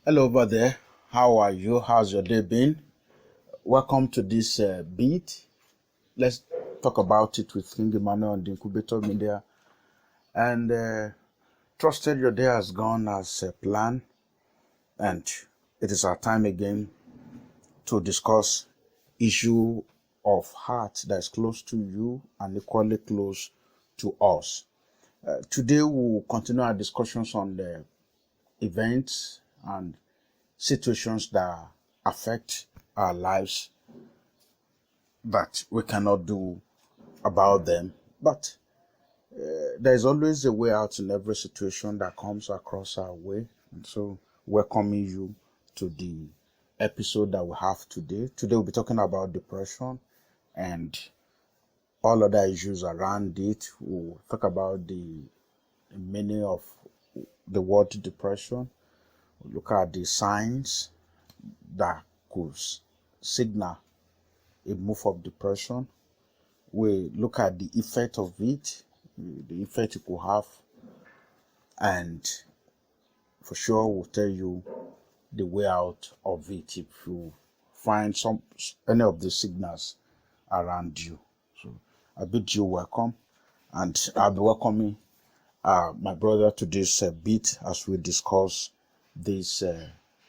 Hello over there. How are you? How's your day been? Welcome to this beat. Let's talk about it with King Emmanuel on the Incubator Media. And trusted your day has gone as planned. And it is our time again to discuss issue of heart that is close to you and equally close to us. Today we'll continue our discussions on the events and situations that affect our lives that we cannot do about them. But there is always a way out in every situation that comes across our way. And so, welcoming you to the episode that we have today. Today, we'll be talking about depression and all other issues around it. We'll talk about the meaning of the word depression. We'll look at the signs that could signal a move of depression. We look at the effect of it, the effect it could have, and for sure we'll tell you the way out of it if you find any of the signals around you. So I bid you welcome, and I'll be welcoming my brother to this bit as we discuss this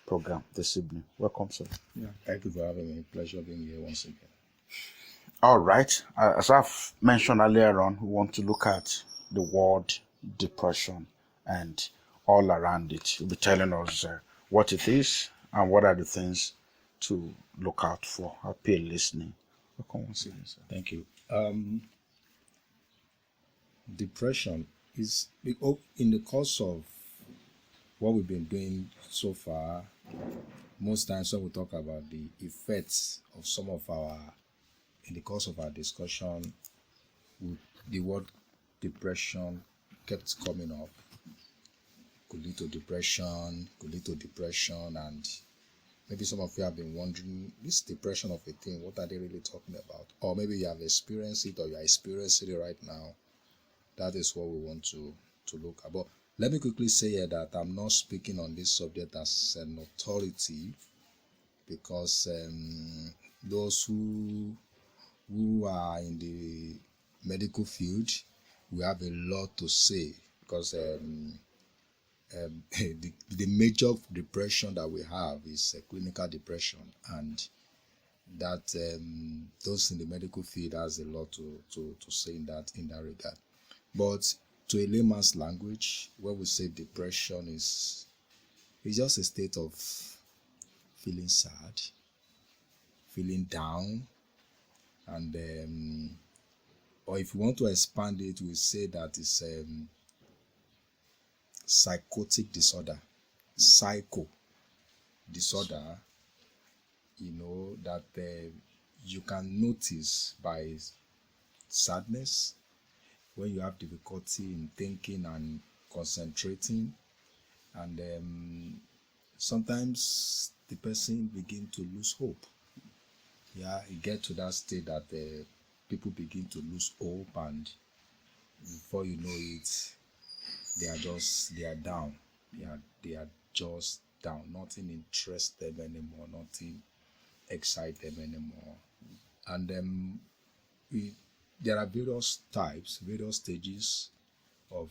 program this evening. Welcome, sir. Yeah, thank you for having me. Pleasure being here once again. All right. As I've mentioned earlier on, we want to look at the word depression and all around it. You'll be telling us what it is and what are the things to look out for. I'll be listening. Welcome once again, sir. Thank you. Depression is in the course of what we've been doing so far. Most times when we talk about the effects of some of in the course of our discussion, the word depression kept coming up. Could lead to depression, and maybe some of you have been wondering, this depression of a thing, what are they really talking about? Or maybe you have experienced it, or you are experiencing it right now. That is what we want to look at. But let me quickly say here that I'm not speaking on this subject as an authority, because those who are in the medical field, we have a lot to say, because the major depression that we have is clinical depression, and that those in the medical field has a lot to say in that regard. But to a layman's language, when we say depression it's just a state of feeling sad, feeling down, and or if you want to expand it, we say that it's psychotic disorder, psycho disorder, that you can notice by sadness, when you have difficulty in thinking and concentrating, and sometimes the person begin to lose hope. Yeah, you get to that state that people begin to lose hope, and before you know it, they are down. They are just down. Nothing interests them anymore. Nothing excites them anymore. And there are various types, various stages of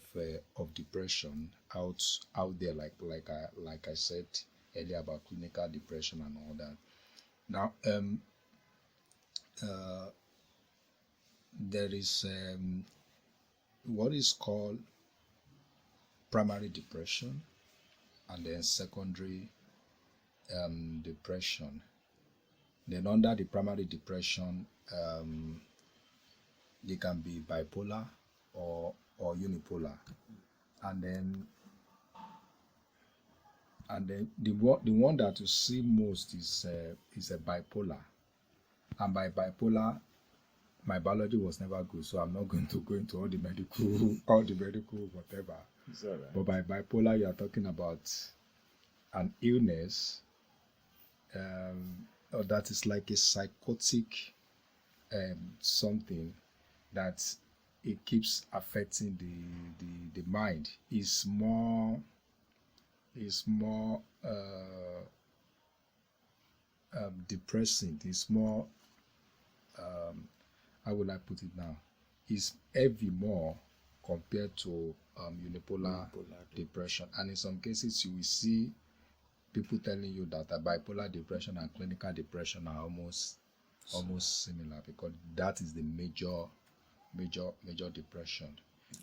depression out there. Like I said earlier about clinical depression and all that. Now, there is what is called primary depression, and then secondary depression. Then under the primary depression, they can be bipolar or unipolar, and then the one that you see most is a bipolar. And by bipolar, my biology was never good, so I'm not going to go into all the medical whatever. Right. But by bipolar, you are talking about an illness that is like a psychotic something that it keeps affecting the mind. It's more is more depressing. It's more, how would I put it now? It's heavy more compared to unipolar depression. And in some cases, you will see people telling you that bipolar depression and clinical depression are almost similar, because that is the major depression.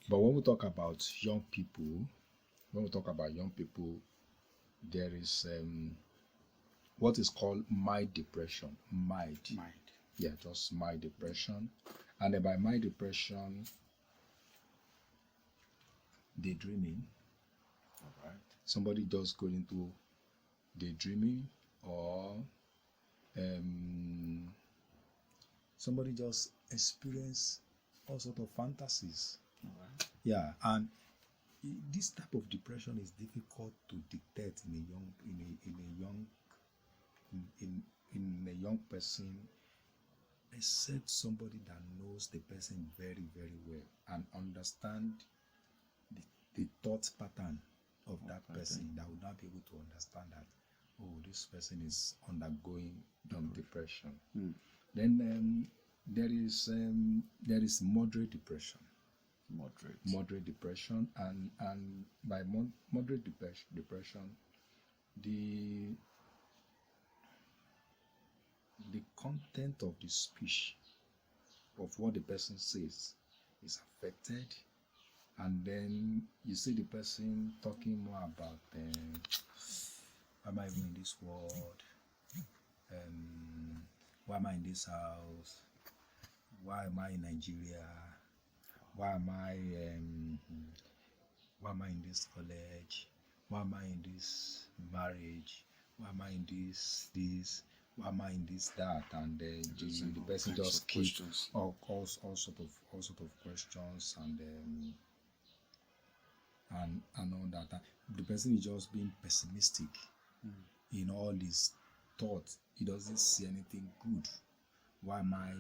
But when we talk about young people, there is what is called mild depression. Mild. Yeah, just mild depression. And by mild depression, daydreaming. All right. Somebody just go into daydreaming, or somebody just experience all sort of fantasies. All right. Yeah, and this type of depression is difficult to detect in a young person, except somebody that knows the person very, very well and understand the thought pattern of that person, that would not be able to understand that, oh, this person is undergoing depression. Then there is moderate depression. Moderate depression, and by moderate depression, the content of the speech of what the person says is affected, and then you see the person talking more about why am I even in this world? Why am I in this house? Why am I in Nigeria? Why am I in this college? Why am I in this marriage? Why am I in this? Why am I in this, that? And the person just keeps all sort of questions, and all that. The person is just being pessimistic in all his thoughts. He doesn't see anything good. Why am I?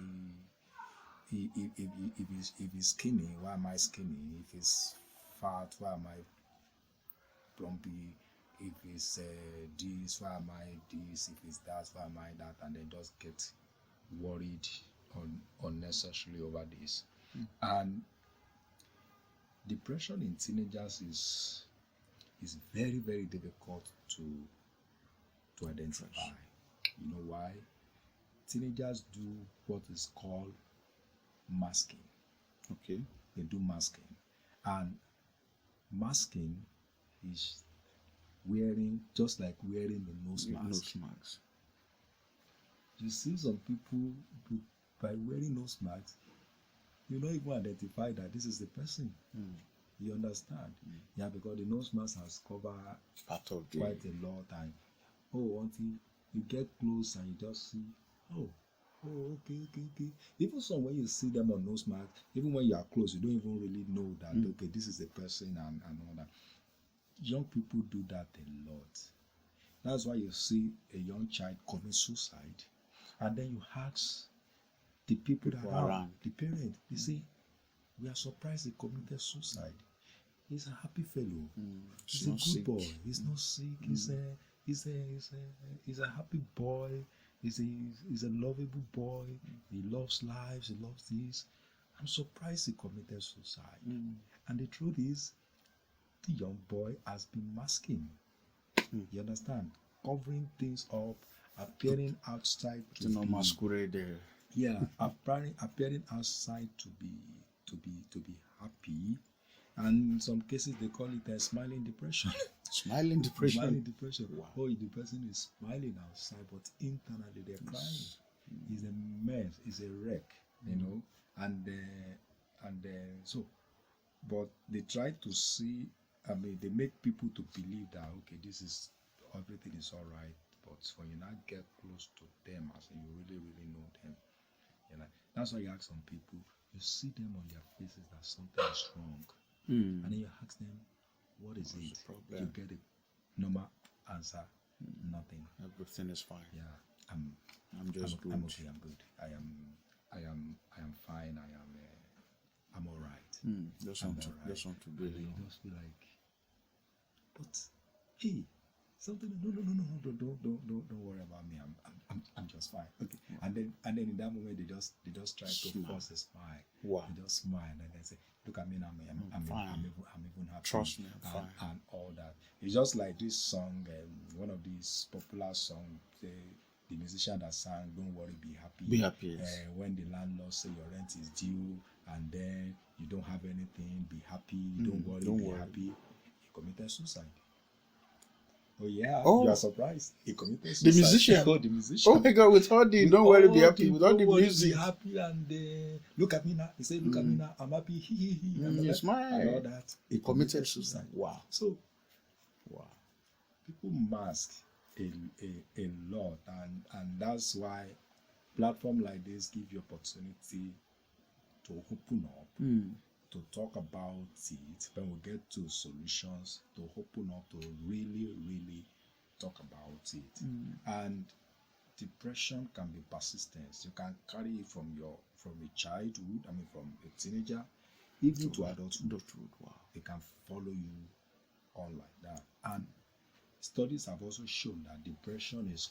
If he's skinny, why am I skinny? If he's fat, why am I plumpy? If it's this, why am I this? If it's that, why am I that? And then just get worried unnecessarily over this. And depression in teenagers is very, very difficult to identify. You know why? Teenagers do what is called masking. Okay. They do masking, and masking is just like wearing a nose mask. You see some people, by wearing nose masks, you don't even identify that this is the person. You understand? Yeah, because the nose mask has covered Part of quite a lot, and until you get close and you just see, okay. Even some, when you see them on nose mask, even when you are close, you don't even really know that okay, this is the person and all that. Young people do that a lot. That's why you see a young child commit suicide, and then you ask the people around, the parents, they say, we are surprised he committed suicide. He's a happy fellow. He's a good sick boy. He's not sick. He's a happy boy. He's a lovable boy. He loves lives. He loves this. I'm surprised he committed suicide. And the truth is, the young boy has been masking. You understand? Covering things up, appearing outside to be masquerade there. Yeah, appearing outside to be happy, and in some cases they call it a smiling depression. Smiling depression. Smiling depression. Wow. Oh, the person is smiling outside, but internally they're crying. He's a mess. He's a wreck. You know, and so, but they try to see. I mean, they make people to believe that okay, everything is all right. But when you not get close to them, as you really, really know them, you know, that's why you ask some people, you see them on their faces that something is wrong, and then you ask them, what is it? You get a normal answer, nothing. Everything is fine. Yeah, I'm just good. I'm okay. I'm good. I am fine. I'm all right. Just want to be. You just feel like, but hey, something. No, don't worry about me. I'm just fine. Okay. And then in that moment they just try to force a smile. Wow. They just smile and they say, look at me now, I'm fine. even happy. Trust me, I'm fine. And all that. It's just like this song, one of these popular songs, the musician that sang "Don't Worry, Be Happy." Be happy. Yes. When the landlord say your rent is due and then you don't have anything, be happy. Don't worry, happy. He committed suicide. Oh yeah, you are surprised. He committed suicide. The musician. Oh, the musician. Oh my God! With all the "Don't worry, be happy," with all the music. Be happy and look at me now. He said, "Look at me now. I'm happy." Yes, and all that. He committed suicide. Wow. So, people mask a lot, and that's why platform like this give you opportunity to open up, to talk about it. When we get to solutions, to open up, to really talk about it. And depression can be persistent. You can carry it from a childhood, from a teenager, even to adulthood. Wow. It can follow you on like that. And studies have also shown that depression is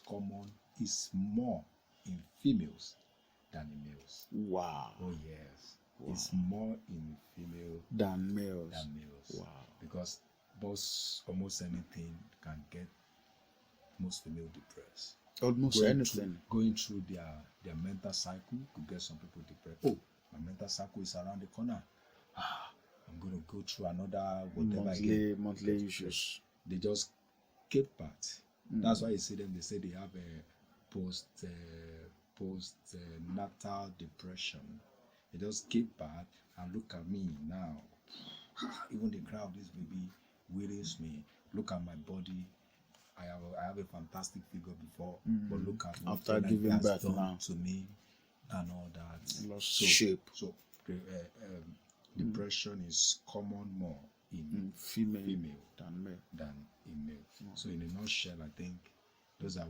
more in females than in males. Wow. Oh yes. Wow. It's more in female than males. Wow. Because almost anything can get most female depressed. Going through their mental cycle could get some people depressed. Oh, my mental cycle is around the corner. I'm going to go through another whatever monthly issues. They just keep back. That's why you see them. They say they have a post natal depression. They just keep back and look at me now. Even the cry of this baby worries me. Look at my body. I have a fantastic figure before, but look at what after giving birth now to me and all that. Lost shape. So depression is common more in female than in male. So in a nutshell, I think those are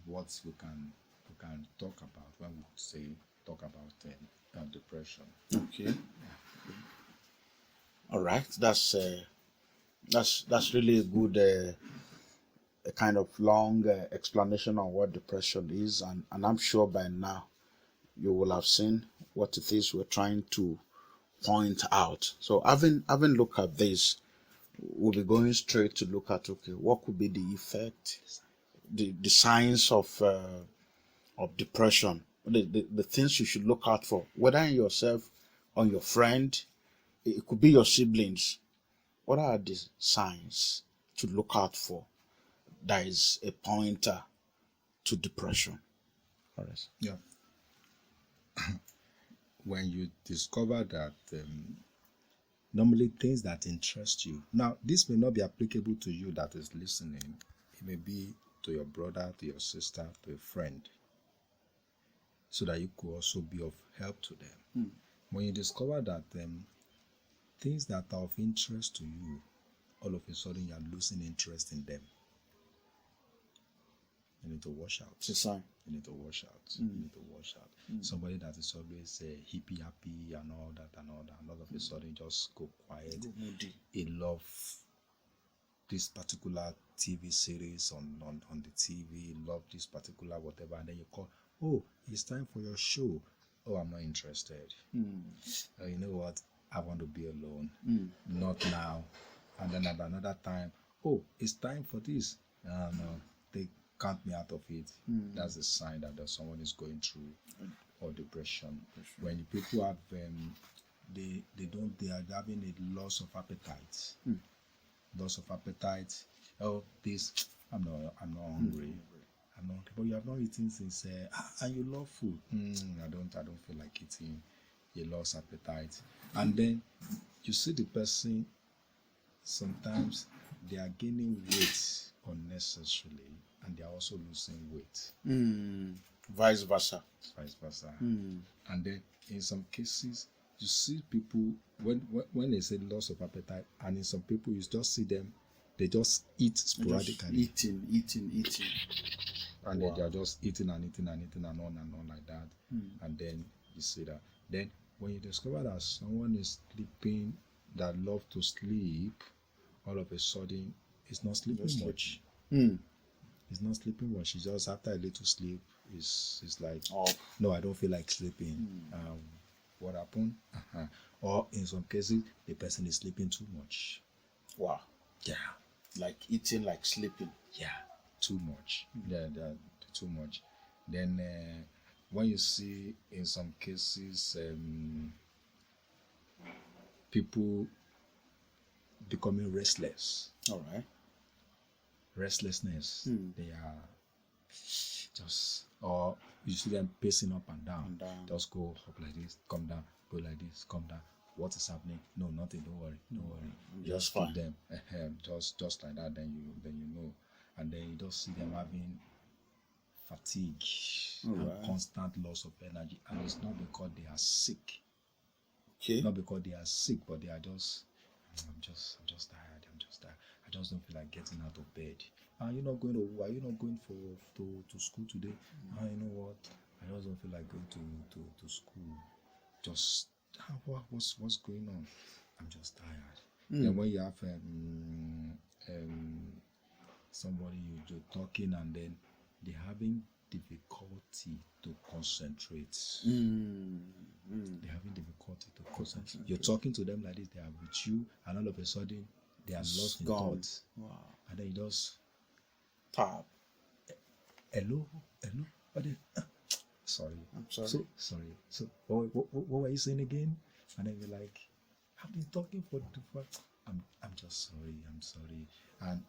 what we can talk about when we talk about depression. Okay. All right. That's really a good a kind of long explanation on what depression is, and I'm sure by now you will have seen what it is we're trying to point out. So having looked at this, we'll be going straight to look at what could be the effect, the signs of depression, the things you should look out for, whether in yourself or your friend. It could be your siblings. What are the signs to look out for that is a pointer to depression? All right. Yeah. When you discover that normally things that interest you. Now, this may not be applicable to you that is listening. It may be to your brother, to your sister, to a friend, so that you could also be of help to them. When you discover that things that are of interest to you, all of a sudden you are losing interest in them, you need to wash out. It's a sign. You need to wash out. You need to wash out. Somebody that is always hippie happy and all that, and all of a sudden just go quiet. Go moody. He love this particular TV series on the TV, love this particular whatever, and then you call, oh, it's time for your show. Oh, I'm not interested. You know what? I want to be alone. Not now. And then at another time, oh, it's time for this. No, they count me out of it. That's a sign that someone is going through or depression. When people have they are having a loss of appetite. Loss of appetite. Oh, this I'm not hungry. I'm not, but you have not eaten since and you love food. I don't feel like eating. You lost appetite. And then you see the person, sometimes they are gaining weight unnecessarily and they are also losing weight. Vice versa. And then in some cases, you see people, when they say loss of appetite, and in some people you just see them, they just eat sporadically. Eating. And they are just eating and on like that. And then you see that. Then when you discover that someone is sleeping, that love to sleep all of a sudden it's not sleeping Just much. Hmm. It's not sleeping much. It's just after a little sleep, it's like, Oh. no, I don't feel like sleeping. What happened? Or in some cases, the person is sleeping too much. Wow. Yeah, Like eating, like sleeping. yeah, too much. Yeah, too much. Then when you see in some cases people becoming restless, All right. restlessness, they are just, or you see them pacing up and down. And down. Just go up like this, come down, go like this, come down. What is happening? No, nothing. Don't worry, don't worry. Just keep fine. them just like that. Then you know, and then you just see them having fatigue and Alright. constant loss of energy, and it's not because they are sick. Okay. Not because they are sick, but they are just, I'm just tired. I'm just tired. I just don't feel like getting out of bed. Are you not going to school today? You know what? I just don't feel like going to school. Just what's going on? I'm just tired. Then when you have somebody you're talking, and then they're having difficulty to concentrate. They're having difficulty to concentrate. You're talking to them like this, they are with you, and all of a sudden they are lost in gone. thoughts. Wow. And then you just, Tap. hello, what is, sorry. I'm sorry. So what were you saying again? And then you're like, I've been talking for I'm just sorry, I'm sorry. And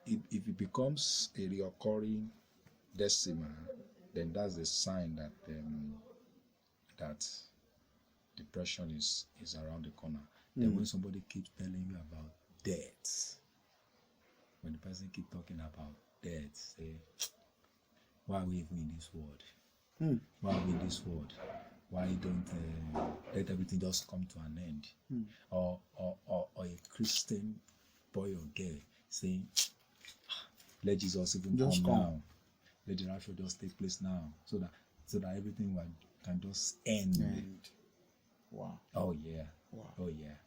if it becomes a reoccurring decimal, then that's a sign that that depression is around the corner. Then when somebody keeps telling you about death, when the person keeps talking about death, say, why are we even in this world? Why are we in this world? Why don't let everything just come to an end? Or a Christian boy or girl saying, let Jesus even Just come come. now. Let the rapture just take place now, so that everything can just end. Wow. Oh yeah. Wow. Oh yeah.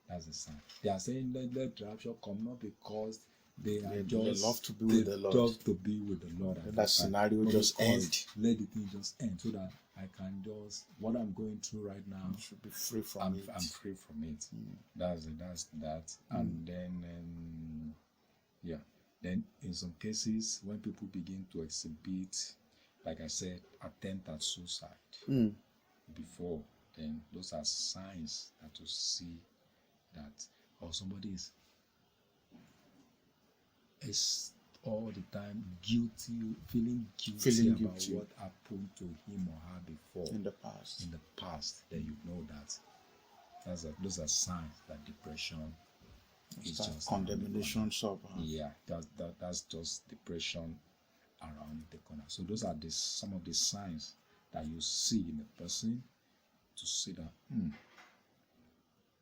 That's the sign. They are saying let the rapture come, not because they love to be with the Lord. love to be with the Lord. Let that scenario But just because end. Let the thing just end, so that I can just, what I'm going through right now, Should be free from I'm it. free from it. That's that. And then yeah. Then in some cases, when people begin to exhibit, like I said, attempt at suicide before, then those are signs that you see that, or somebody is all the time guilty, feeling guilty about what happened to him or her before in the past. Then you know that those are signs that depression is just condemnation sub. Yeah, that's just depression around the corner. So those are some of the signs that you see in a person to see that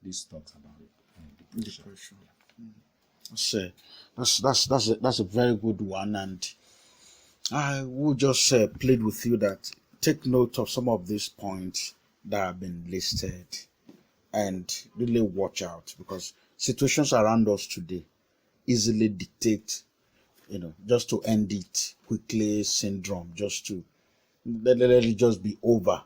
this talks about it. Depression. That's a very good one, and I will just plead with you that take note of some of these points that have been listed, and really watch out, because situations around us today easily dictate, just to end it quickly syndrome, just to let it just be over,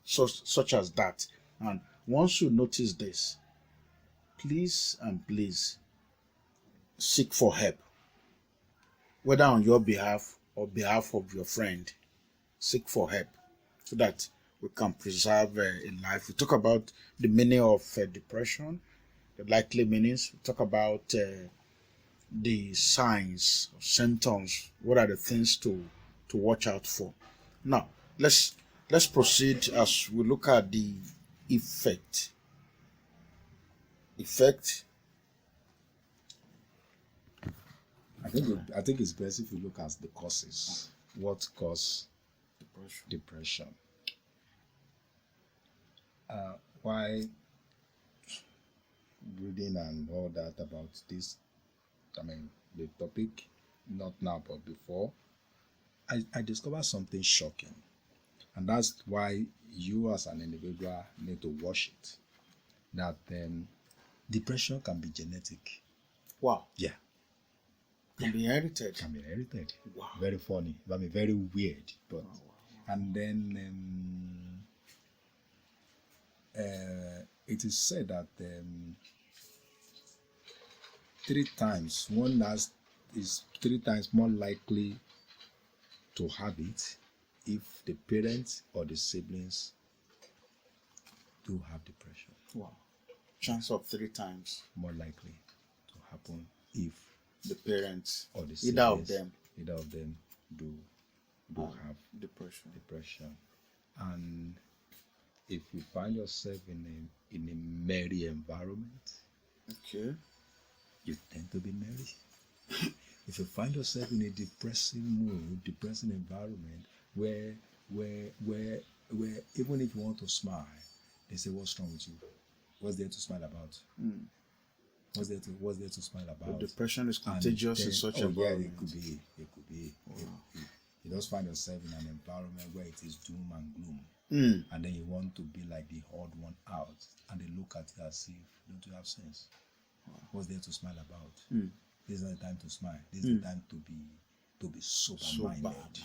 such as that. And once you notice this, please seek for help, whether on your behalf or behalf of your friend. Seek for help so that we can preserve a life. We talk about the meaning of depression, the likely meanings. We talk about the signs, symptoms. What are the things to watch out for? Now, let's proceed as we look at the effect. I think it's best if you look at the causes. What cause depression? Why reading and all that about this? I mean, the topic, not now but before, I discovered something shocking, and that's why you as an individual need to watch it. That Depression can be genetic. Wow. Yeah. Can be inherited. Can be inherited. Wow. Very funny. I mean, very weird. But and then it is said that 3 times one is 3 times more likely to have it if the parents or the siblings do have depression. Wow. Chance of 3 times More likely to happen if the parents or the either of siblings, them either of them do have depression. depression. And if you find yourself in a merry environment, Okay. you tend to be merry. If you find yourself in a depressing mood, depressing environment, where even if you want to smile, they say, "What's wrong with you? What's there to smile about? What's there to smile about?" The depression is contagious in such environment. Yeah, it could be. You just find yourself in an environment where it is doom and gloom, and then you want to be like the odd one out, and they look at you as if, "Don't you have sense? What's there to smile about? This is not the time to smile. This is the time to be sober-minded."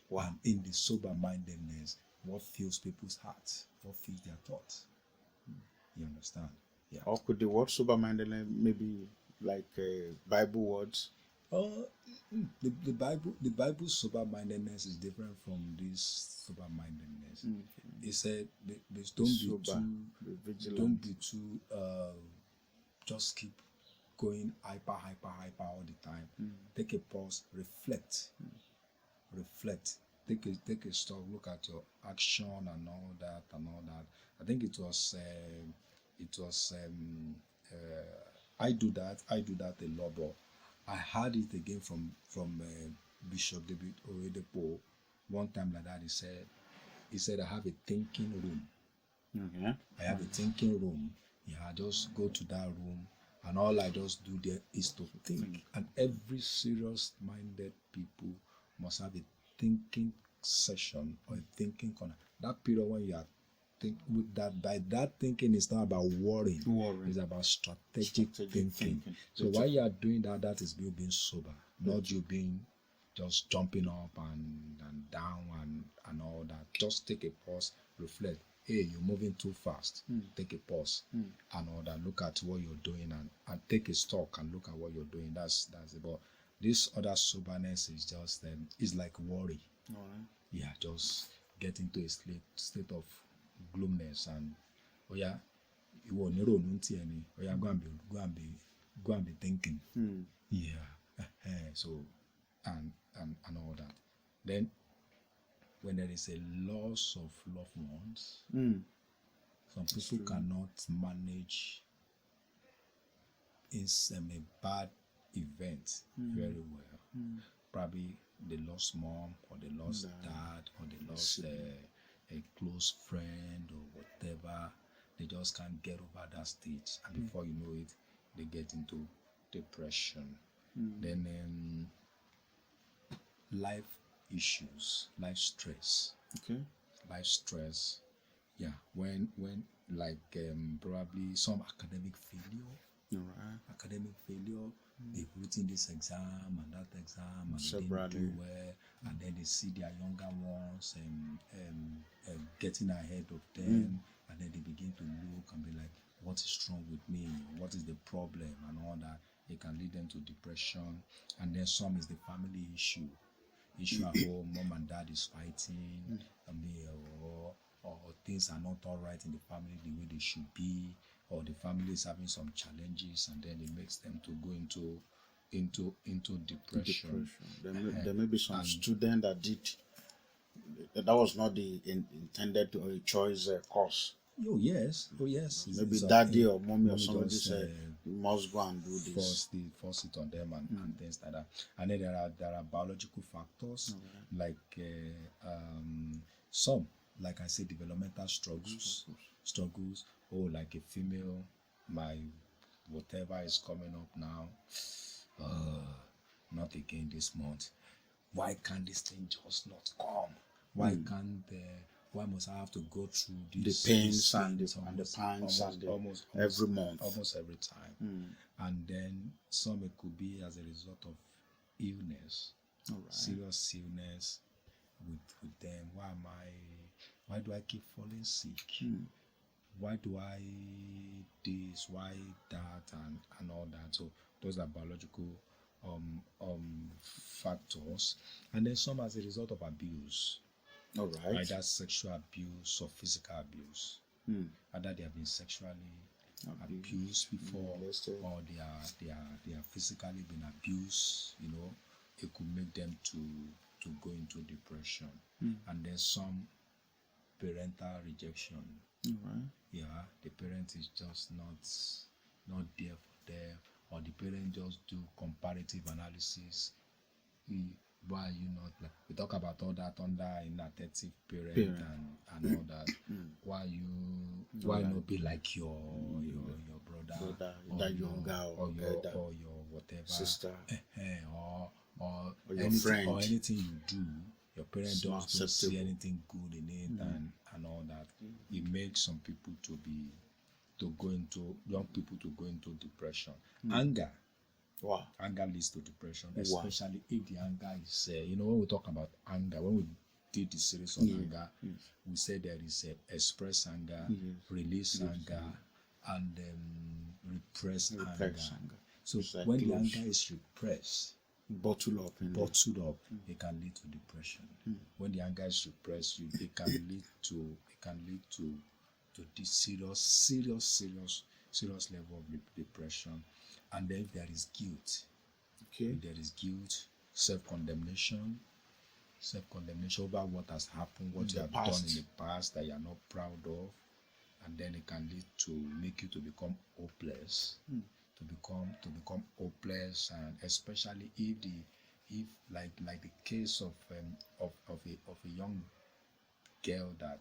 Wow. And in the sober-mindedness, what fills people's hearts? What fills their thoughts? You understand? Yeah. Or could the word sober-mindedness maybe like Bible words? The Bible sober-mindedness is different from this sober-mindedness. It said, don't be too just keep going hyper all the time. Take a pause, reflect. Take a stop, look at your action and all that. I think it was I do that a lot, but I heard it again from Bishop David Oyedepo one time like that. He said I have a thinking room. Okay. I have a thinking room. Yeah, I just go to that room, and all I just do there is to think. And every serious-minded people must have a thinking session or a thinking corner. That period when you are thinking with that, by that thinking, it's not about worrying. It's about strategic thinking. So while you are doing that, that is you being sober, not you being just jumping up and down and all that. Just take a pause, reflect. Hey, you're moving too fast. Take a pause and all that. Look at what you're doing and take a stock and look at what you're doing. That's it. But this other soberness is just it's like worry. All right. Yeah, just get into a state of gloomness and you will never go and be thinking. Yeah. So and all that. Then when there is a loss of loved ones, some people cannot manage a bad event very well. Probably they lost mom, or they lost dad, or they lost a close friend or whatever. They just can't get over that stage, and before you know it, they get into depression. Then life issues, life stress. Okay. Life stress. Yeah, when like probably some academic failure. All right. Academic failure. They've written this exam and that exam and they didn't do well, and then they see their younger ones getting ahead of them, and then they begin to look and be like, what is wrong with me? What is the problem? And all that. It can lead them to depression. And then some is the family issue at home. Mom and dad is fighting, or things are not all right in the family the way they should be, or the family is having some challenges, and then it makes them to go into depression. There may be some student that was not the intended or a choice course. Oh yes. Maybe daddy or mommy or somebody said you must go and do this. Force it on them and things like that. And then there are biological factors like some, like I said, developmental struggles. Oh, like a female, my whatever is coming up now. Not again this month. Why can't this thing just not come? Why can't Why must I have to go through The this? pains and pains the almost- pants almost- and the, almost every month. almost every time. And then some it could be as a result of illness, All right. serious illness with them. Why do I keep falling sick? Why do I this? Why that? And all that. So those are biological factors. And then some as a result of abuse, All right. either sexual abuse or physical abuse. Either they have been sexually abused before, molested. or they are physically been abused. It could make them to go into depression. And then some parental rejection. All right. Yeah, the parent is just not there for them, or the parent just do comparative analysis. Why are you not like, we talk about all that under inattentive parent. And all that. Why not be like your brother, or that your, younger or your elder or your whatever sister, or your anything, friend. or anything you do, your parents It's not don't see acceptable. anything good in it. And all that. It makes some people young people to go into depression. Anger Wow. Anger leads to depression, Wow. especially if the anger is, when we talk about anger, when we did the series on anger, we said there is express anger, release anger, and repressed anger. So It's like when the close. anger is repressed, Bottle up. it can lead to depression. When the anger is repressed, it can lead to this serious level of depression. And then if there is guilt, Okay. if there is guilt, self-condemnation over what has happened, what you have done in the past that you are not proud of, and then it can lead to make you to become hopeless, to become hopeless, and especially if like the case of a young girl that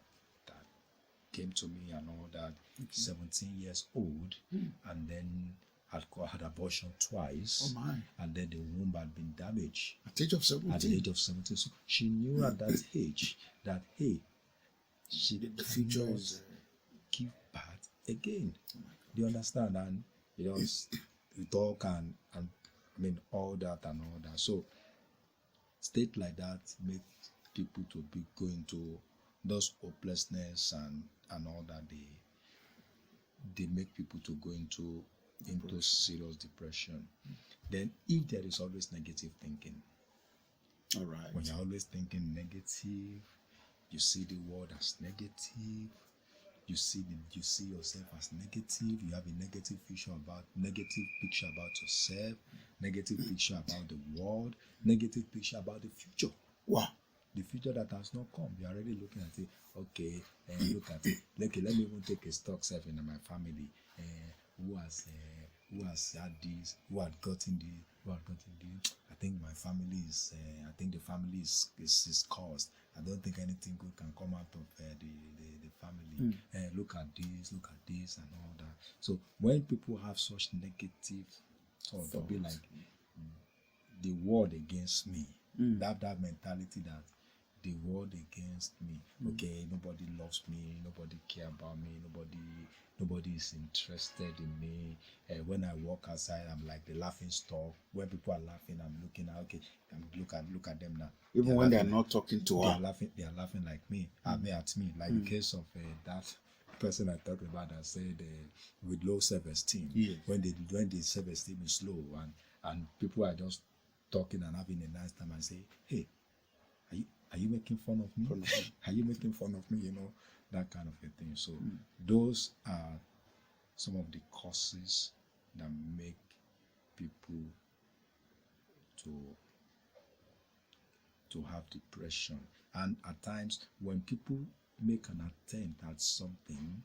came to me and all that, 17 years old, and then had abortion twice. Oh my. And then the womb had been damaged At the age of 17. at the age of 17. So she knew at that age that, hey, she The future cannot is give birth again. Do you understand? And we talk and I mean all that and all that. So state like that make people to be going to those hopelessness and all that. They make people to go into serious depression. Then if there is always negative thinking, all right. when you're always thinking negative, you see the world as negative, you see yourself as negative, you have a negative picture about yourself, negative picture about the world, negative picture about the future. Wow. The future that has not come, you're already looking at it. Okay, look at it. Okay, let me even take a stock self in my family. Who has had this? Who had gotten this? Who had gotten this? I think my family is. I think the family is cursed. I don't think anything good can come out of the family. Look at this, and all that. So when people have such negative thought, they'll be like, the world against me. That mentality that the world against me. Okay, nobody loves me, nobody care about me, nobody is interested in me. When I walk outside, I'm like the laughing stock. When people are laughing, I'm looking at, okay, look at them now. Even when they're not talking to they her. are laughing like me, at me. Like the case of that person I talked about that said with low self-esteem. Yes. When the self-esteem is low and people are just talking and having a nice time and say, hey, are you making fun of me? Are you making fun of me? That kind of a thing. So those are some of the causes that make people to have depression. And at times when people make an attempt at something,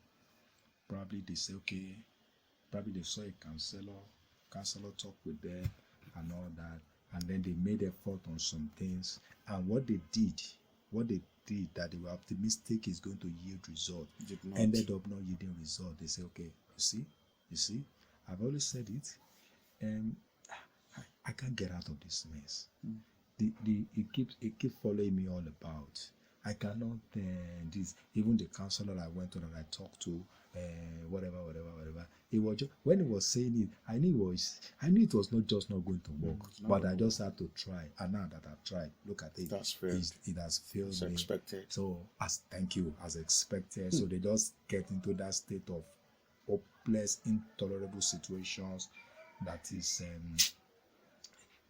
probably they say, okay, probably they saw a counselor talk with them and all that, and then they made effort on some things, and what they did that they were optimistic is going to yield result, ended up not yielding result. They say, okay, you see, I've always said it, I can't get out of this mess. It keeps following me all about. I cannot this. Even the counselor I went to that I talked to, whatever. It was just, when he was saying it, I knew it was not just not going to work, but I just had to try. And now that I've tried, look at it. That's fair. It has failed As me. expected. So thank you, as expected. So they just get into that state of hopeless, intolerable situations that is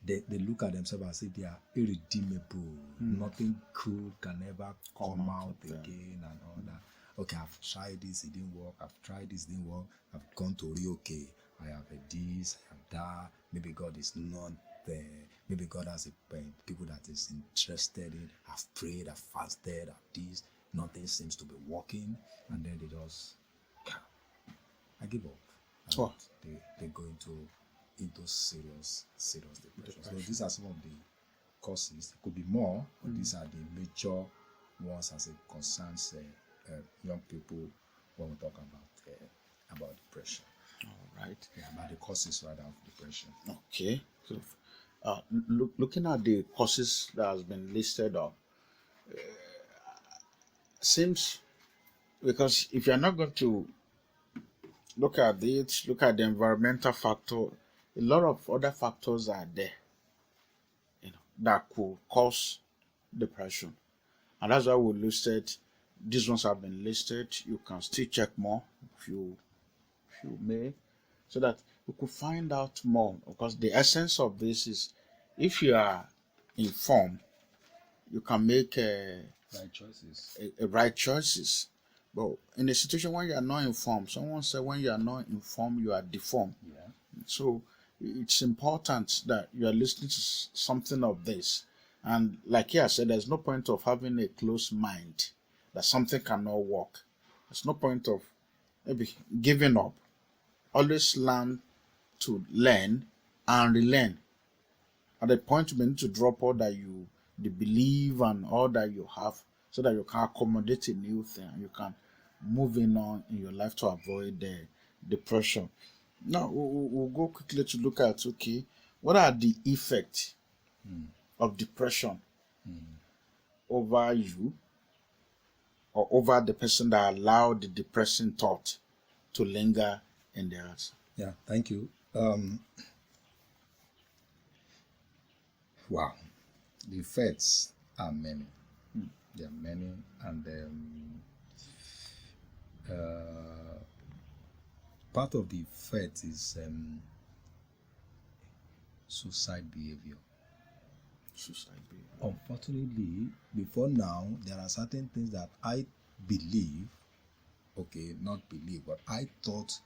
they look at themselves and say they are irredeemable. Nothing good can ever come out again and all that. Okay, I've tried this, it didn't work. I've tried this, it didn't work. I've gone to okay. I have a this, I have that. Maybe God is not there. Maybe God has people that is interested in. I've prayed, I've fasted, I've this. Nothing seems to be working. And then they just, I give up. And they go into serious depression. So these are some of the causes. It could be more, but these are the major ones as it concerns young people when we talk about depression. All right. Yeah, about the causes rather of depression. Okay. So, looking at the causes that has been listed up, seems, because if you're not going to look at the environmental factor, a lot of other factors are there, that could cause depression. And that's why we listed, these ones have been listed. You can still check more if you may, so that you could find out more. Because the essence of this is, if you are informed, you can make Right choices. right choices. But in a situation when you are not informed, someone said when you are not informed, you are deformed. Yeah. So it's important that you are listening to something of this. And like I said, there's no point of having a closed mind that something cannot work. There's no point of maybe giving up. Always learn to learn and relearn. At the point you need to drop all that the belief and all that you have, so that you can accommodate a new thing and you can move on in your life to avoid the depression. Now we'll go quickly to look at, okay, what are the effects of depression over you or over the person that allowed the depressing thought to linger in their hearts? Yeah, thank you. Wow, the effects are many. There are many, and part of the effect is suicide behavior. Suicide behavior. Unfortunately, before now, there are certain things that I believe, but I thought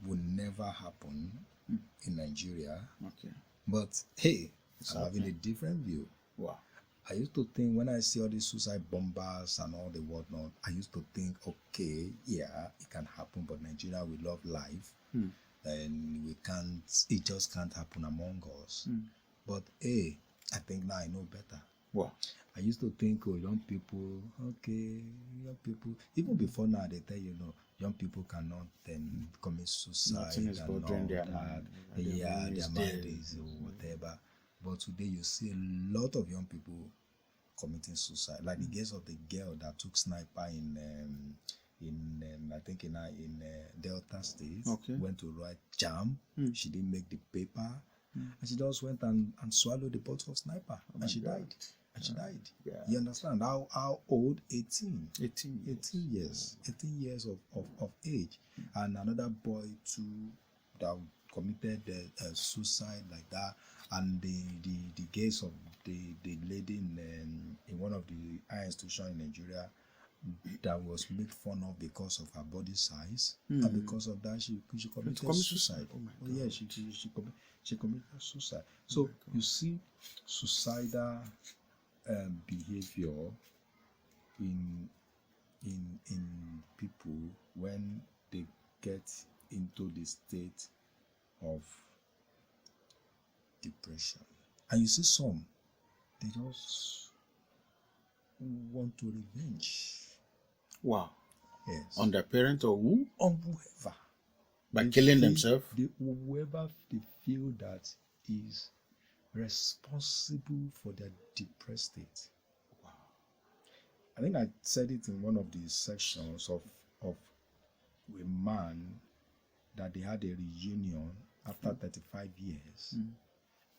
would never happen in Nigeria. Okay. But hey, I'm having a different view. Wow. I used to think, when I see all these suicide bombers and all the whatnot, I used to think, okay, yeah, it can happen, but Nigeria, we love life. And it just can't happen among us. But hey, I think now I know better. Wow. I used to think, young people, even before now, they tell you, young people cannot then commit suicide. Nothing is bothering their mind. Yeah, their mind is whatever. But today you see a lot of young people committing suicide. Like the case of the girl that took sniper in Delta State. Okay. Went to write jam. She didn't make the paper. And she just went and swallowed the bottle of sniper. And she died. And she died. Yeah. You understand? How old? 18. 18 years. 18 years of age. And another boy too that committed suicide like that. And the case of the lady in one of the higher institutions in Nigeria that was made fun of because of her body size, and because of that she committed suicide. Oh my God. Yeah, she committed suicide. So you see suicidal behavior in people when they get into the state of depression. And you see some, they just want to revenge. Wow. Yes. On their parent or who? On whoever. By killing themselves? Whoever they feel that is responsible for their depressed state. Wow. I think I said it in one of the sections of a man that they had a reunion after 35 years.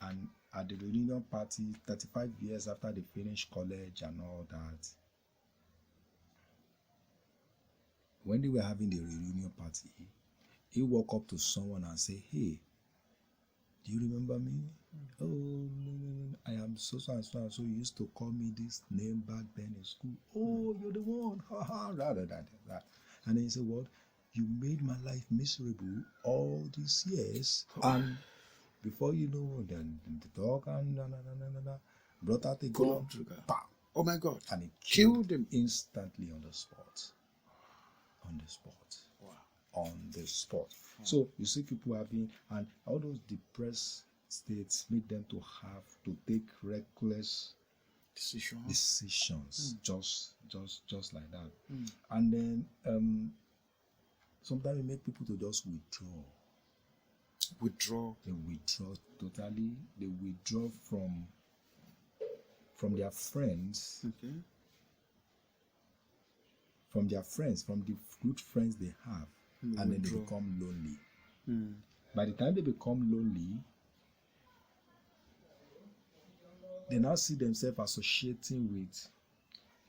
And at the reunion party, 35 years after they finished college and all that, when they were having the reunion party, he walked up to someone and said, "Hey, do you remember me? Oh, no. I am so and so and so. You used to call me this name back then in school. Oh, you're the one. Ha ha. That. And then he said, "What? You made my life miserable all these years." And before you know, then the dog and brought out a gun. Bam. Oh my God. And he Killed him. instantly on the spot. Wow. On the spot. So you see people having, and all those depressed states make them to have to take reckless decisions just like that. And then sometimes it make people to just withdraw. They withdraw totally. They withdraw from their friends. Okay. From their friends, from the good friends they have, and then they become lonely. By the time they become lonely, they now see themselves associating with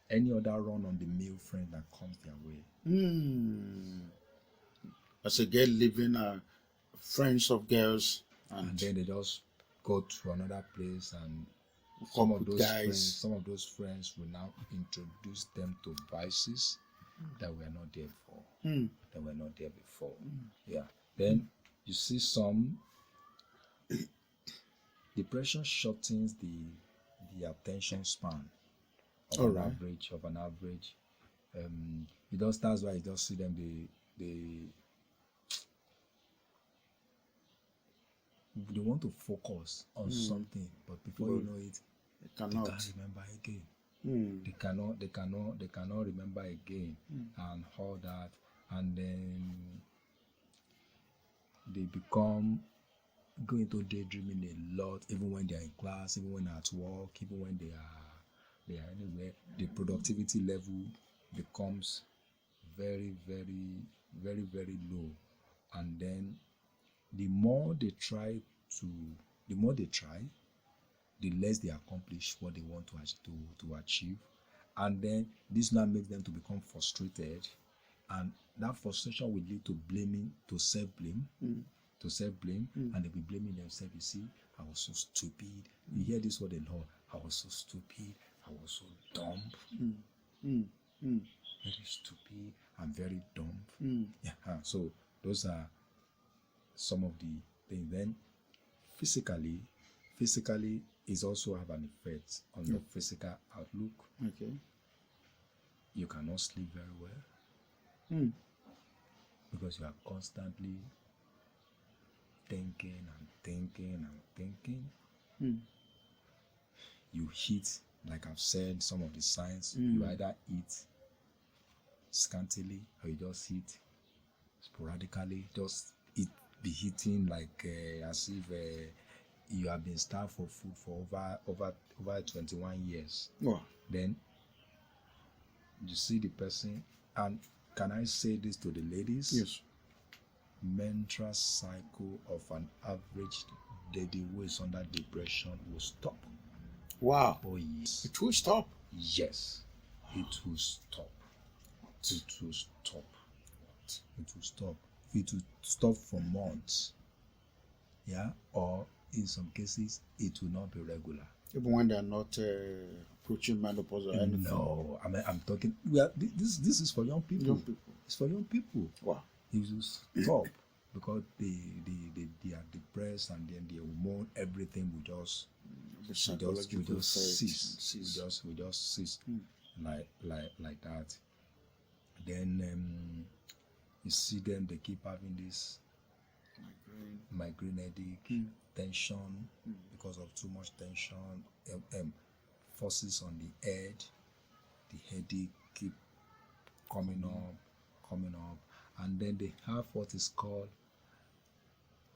any other run-on-the-mill friend that comes their way. As a girl living friends of girls, and then they just go to another place, and some of those friends will now introduce them to vices that were not there before. Yeah. Then you see some depression shortens the attention span of an average. That's why you just see them they want to focus on something, but before you know it, they can't remember again. They cannot remember again, and all that, and then they become go into daydreaming a lot, even when they are in class, even when they're at work, even when they are anywhere. The productivity level becomes very, very, very, very low, and then the more they try, the less they accomplish what they want to achieve. And then this now makes them to become frustrated, and that frustration will lead to self-blame, and they'll be blaming themselves. You see, I was so stupid. You hear this word a lot. I was so stupid. I was so dumb. Very stupid and very dumb. Yeah. So those are some of the things. Then physically is also have an effect on your physical outlook. Okay. You cannot sleep very well because you are constantly thinking. You eat, like I've said, some of the signs. You either eat scantily or you just eat sporadically. Just be eating like as if you have been starved for food for over 21 years. Wow. Then you see the person, and can I say this to the ladies? Yes. Menstrual cycle of an average lady who is under depression will stop. Wow. Oh yes. It will stop. Yes. It will stop. It will stop. It will stop. It will stop for months. Yeah. Or in some cases, it will not be regular. Even when they are not approaching menopause or anything. No, I'm talking. Well, this is for young people. It's for young people. Wow. It will stop because they are depressed, and then the hormone, everything will just cease. We just cease like that. Then you see them, they keep having this migraine headache, tension because of too much tension, forces on the head. The headache keep coming up, and then they have what is called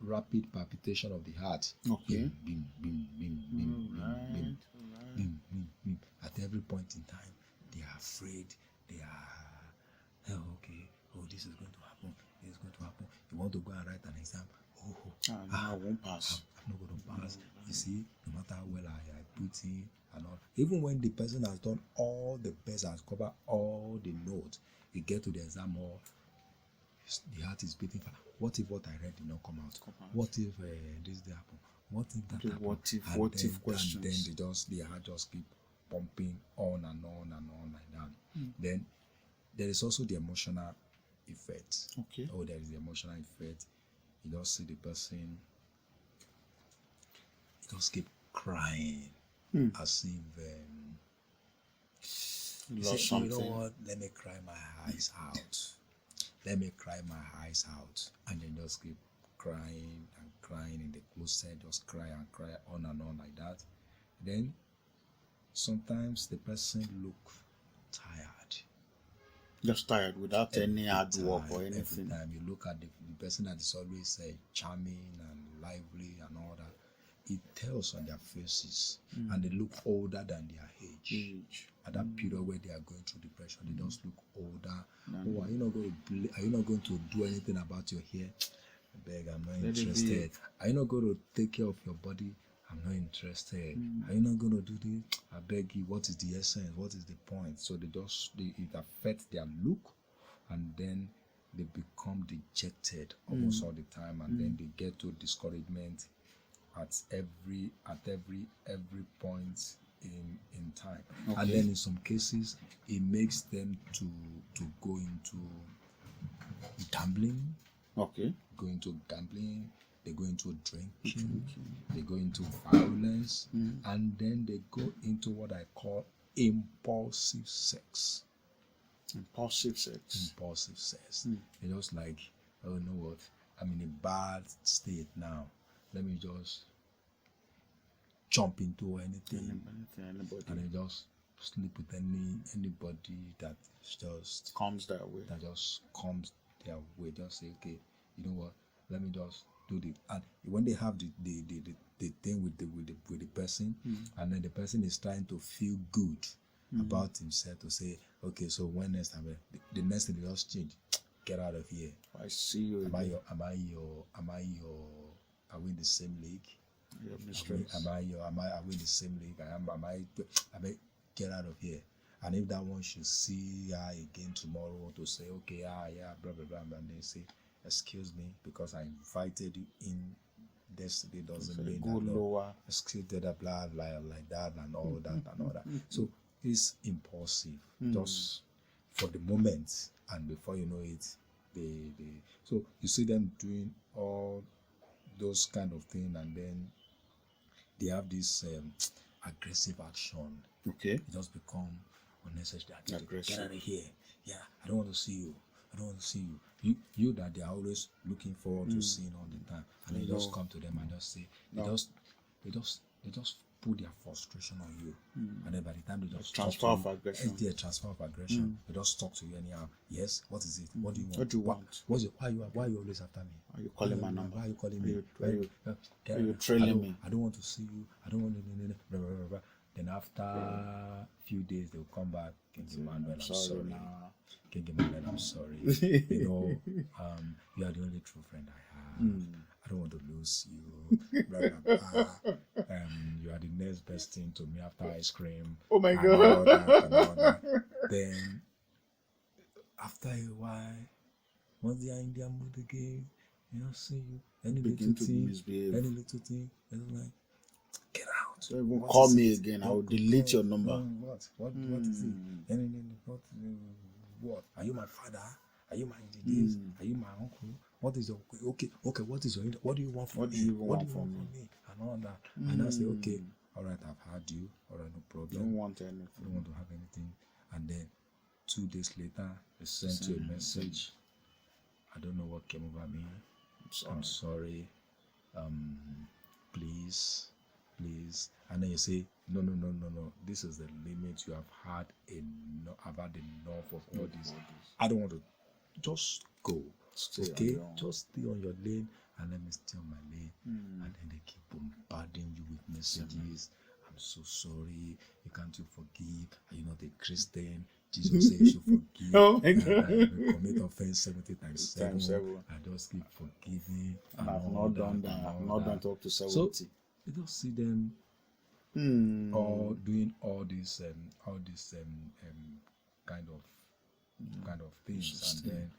rapid palpitation of the heart. Okay. Bim, bim, bim, bim, bim, bim, bim, bim, bim, at every point in time. they are afraid, they are, oh, okay, oh, this is going to happen, this is going to happen. You want to go and write an exam, I won't pass. I'm not going to pass. You see, no matter how well I put in and all, even when the person has done all the best, has covered all the notes, you get to the exam hall, the heart is beating fast. What if what I read did not come out? What if this did happen? What if that happened? What if questions? And then the heart just keep pumping on and on and on like that. Then there is also the emotional effect. Okay. Oh, there is the emotional effect. You just see the person, you just keep crying as if you say, something. you know what? Let me cry my eyes out. Let me cry my eyes out. And then just keep crying and crying in the closet, just cry and cry on and on like that. Then sometimes the person look tired. Just tired without any hard work or anything. Every time you look at the person that is always charming and lively and all that, it tells on their faces, and they look older than their age. At that period where they are going through depression, they just look older. Oh, are you not going to do anything about your hair? I beg, I'm not interested. Are you not going to take care of your body? I'm not interested. Are you not going to do this? I beg you, what is the essence? What is the point? So it affects their look, and then they become dejected almost all the time, and then they get to discouragement at every point in time. Okay. And then in some cases it makes them to go into gambling. Okay. Go into gambling, they go into drinking, they go into violence, and then they go into what I call impulsive sex. Impulsive sex. They're just like, oh, you know what? I'm in a bad state now. Let me just jump into anything, anybody, and then just sleep with anybody that just comes their way. Just say, okay, you know what? Let me just do this. And when they have the thing with the person, and then the person is trying to feel good about himself, to say, okay, so when next time the next thing they just change, get out of here. I see you. Are we in the same league? Are we in the same league? Am I get out of here? And if that one should see her again tomorrow to say, okay, yeah, blah blah blah, and they say, excuse me, because I invited you in yesterday doesn't mean go lower. Excuse me, blah like that and all that and all that. So it's impulsive, just for the moment, and before you know it, so you see them doing all those kind of things, and then they have this aggressive action. Okay. It just become unnecessary. Aggressive. Get out of here. Yeah, I don't want to see you. You that they are always looking forward to seeing all the time, and they just come to them and just say, they just put their frustration on you, and then by the time they just transfer of aggression. They just talk to you anyhow. Yes, what is it? What do you want? What do you want? Why are you always after me? Are you calling my number? Why are you calling me? Are you trailing me? I don't want to see you. I don't want to. Blah, blah, blah, blah. Then after a few days, they'll come back. King Emmanuel, I'm sorry. King Emmanuel, I'm sorry. You are the only true friend I have. I don't want to lose you. Blah, blah, blah. You are the next best thing to me after ice cream. Oh my God. And all that. Then, after a while, once they are in their mood again, see you. Any little thing, it's like, get out. So even call me again. I will delete your number. What is it? What? Are you my father? Are you my this? Are you my uncle? What is your okay? What is your what do you want from me? What do you want from me? And all that. And I say, okay, all right, I've heard you. All right, no problem. Don't want anything. I don't want to have anything. And then 2 days later, they sent you a message. I don't know what came over me. I'm sorry. Please. And then you say, no. This is the limit. You have had enough. I've had enough of all this. I don't want to. Just go. Okay? Just stay on your lane and let me stay on my lane. And then they keep bombarding you with messages I'm so sorry. You can't you forgive? Are you not a Christian? Jesus said you should forgive. Oh my And God. we commit offense 70 times 7. Times 7. I just keep forgiving. And and I've all not done that. and I've all not done that. to up to So 70. you don't see them all doing all these kind of things, and then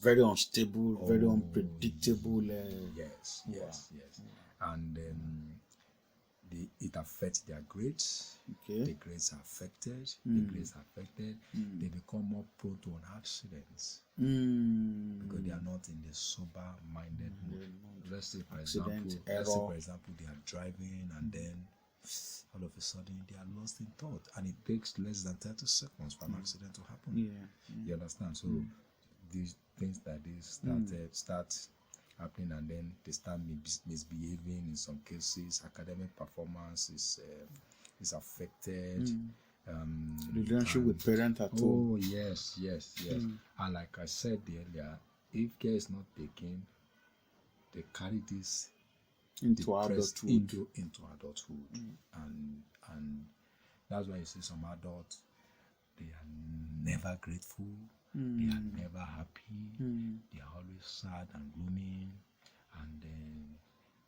Very unstable, very Oh, unpredictable. yes, and it affects their grades. Okay. The grades are affected. The grades are affected. They become more prone to accidents because they are not in the sober-minded mood. Let's say, for example, they are driving and then all of a sudden they are lost in thought, and it takes less than 30 seconds for an accident to happen. You understand? So these things like this start happening, and then they start misbehaving. In some cases, academic performance is affected. Relationship with parents at home. Oh yes. And like I said earlier, if care is not taken, they carry this Into adulthood. into adulthood, and that's why you see some adults, they are never grateful, they are never happy, they are always sad and gloomy, and then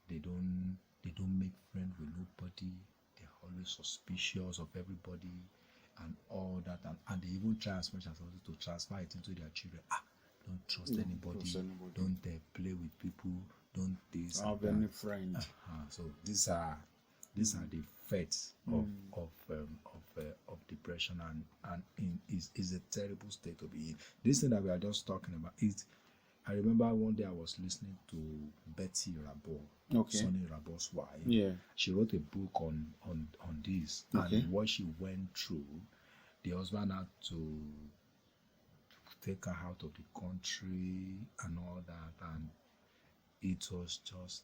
they don't make friends with nobody. They are always suspicious of everybody and all that, and they even try as much as possible to transfer it into their children. Don't trust anybody. Don't play with people. Don't this. Have any friend. So these are the effects of depression, and is a terrible state to be in. This thing that we are just talking about is. I remember one day I was listening to Betty Rabo, Sonny Rabo's wife. Yeah. She wrote a book on this, and what she went through. The husband had to take her out of the country and all that, and it was just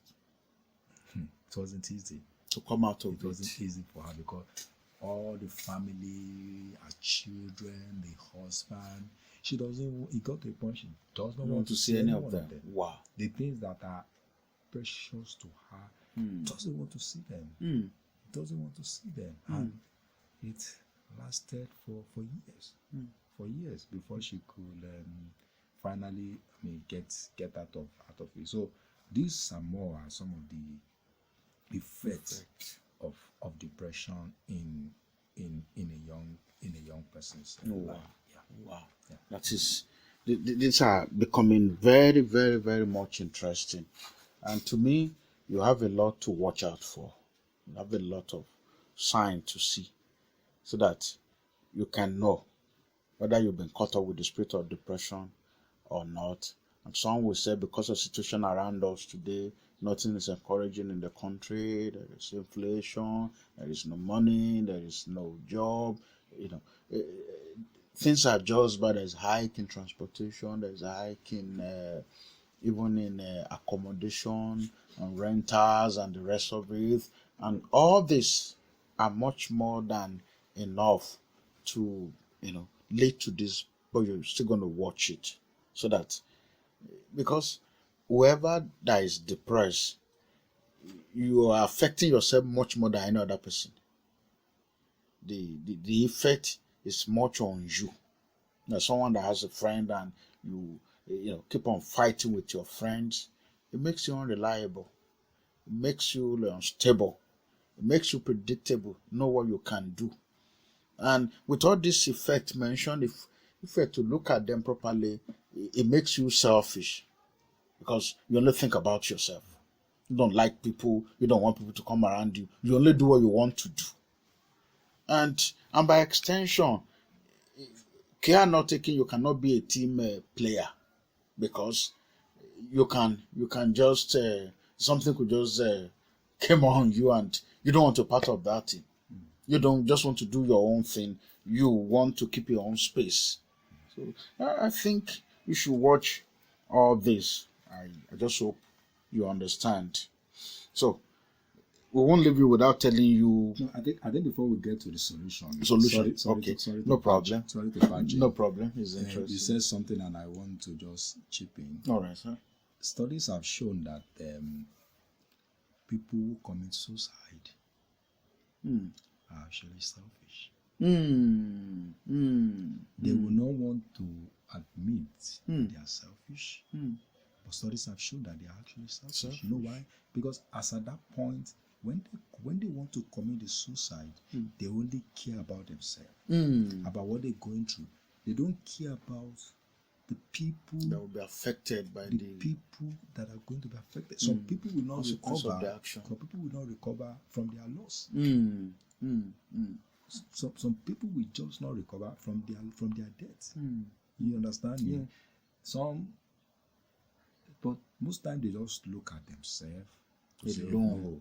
it wasn't easy to come out of it. It wasn't easy for her because all the family, her children, the husband, she doesn't. It got to a point she does not want to see any of them. Wow. The things that are precious to her, doesn't want to see them. Doesn't want to see them, and it lasted for years. For years before she could finally, get out of it. So these are some of the effects of depression in a young person's life. Wow. Yeah. That is, these are becoming very, very, very much interesting, and to me, you have a lot to watch out for. You have a lot of signs to see, so that you can know whether you've been caught up with the spirit of depression or not. And some will say because of the situation around us today, nothing is encouraging in the country. There is inflation, there is no money, there is no job. Things are just bad. There's a hike in transportation, there's a hike in even in accommodation and rentals and the rest of it. And all this are much more than enough to, lead to this, but you're still going to watch it. So that, because whoever that is depressed, you are affecting yourself much more than any other person. The effect is much on you. Someone that has a friend and you keep on fighting with your friends, it makes you unreliable. It makes you unstable. It makes you predictable. Know what you can do. And with all this effect mentioned, if you have to look at them properly, it makes you selfish because you only think about yourself. You don't like people. You don't want people to come around you. You only do what you want to do. And by extension, care not taken, you cannot be a team player, because you can just something could just come on you and you don't want to be part of that team. You don't just want to do your own thing. You want to keep your own space. So I think you should watch all this. I just hope you understand. So we won't leave you without telling you. No, I think before we get to the solution. Sorry, okay. No problem. Sorry to patch in. No problem. It's interesting. You said something and I want to just chip in. All right, sir. Studies have shown that people who commit suicide are actually selfish. Mm. They will not want to admit that they are selfish, but studies have shown that they are actually selfish. You know why? Because as at that point, when they want to commit the suicide, they only care about themselves, about what they're going through. They don't care about the people that will be affected by the people that are going to be affected. Some people will not recover. Some people will not recover from their loss. Some people will just not recover from their death. You understand me? Some, but most times they just look at themselves. They say, "No,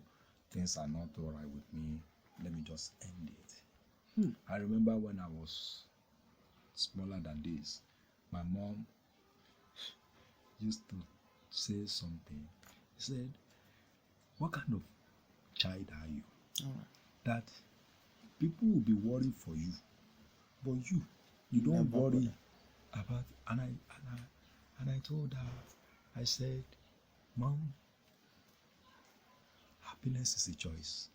things are not all right with me. Let me just end it." I remember when I was smaller than this, my mom used to say something. He said, "What kind of child are you? That people will be worried for you, but you don't worry about." And I told her, I said, "Mom, happiness is a choice.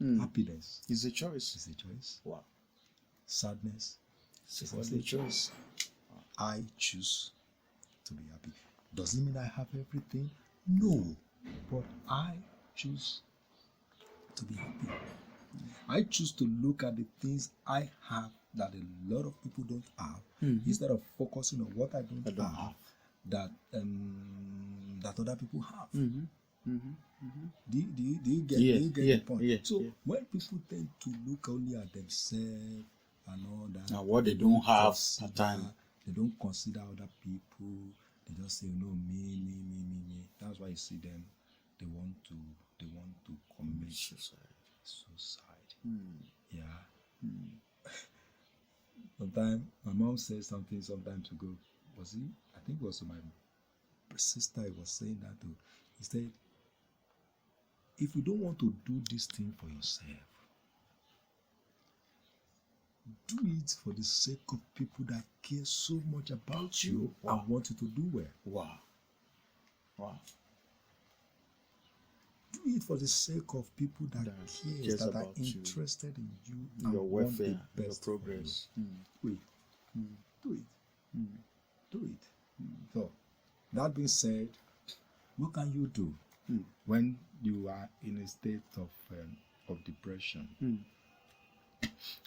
Happiness is a choice. Is a choice. Wow. Sadness is a choice. I choose to be happy. Doesn't mean I have everything. No, but I choose to be happy. I choose to look at the things I have that a lot of people don't have, instead of focusing on what I don't have. That other people have. Do you get the point? So when people tend to look only at themselves and all that, and what they don't have at time, they don't consider other people. They just say, "No, me." That's why you see them. They want to commit suicide. Yeah. Sometimes my mom said something sometimes ago. I think it was my sister. He was saying that too. He said, "If you don't want to do this thing for yourself, do it for the sake of people that care so much about you and want you to do well." Wow. Do it for the sake of people that cares, that are interested in you and your welfare, want the best your progress. Do it. So, that being said, what can you do when you are in a state of depression?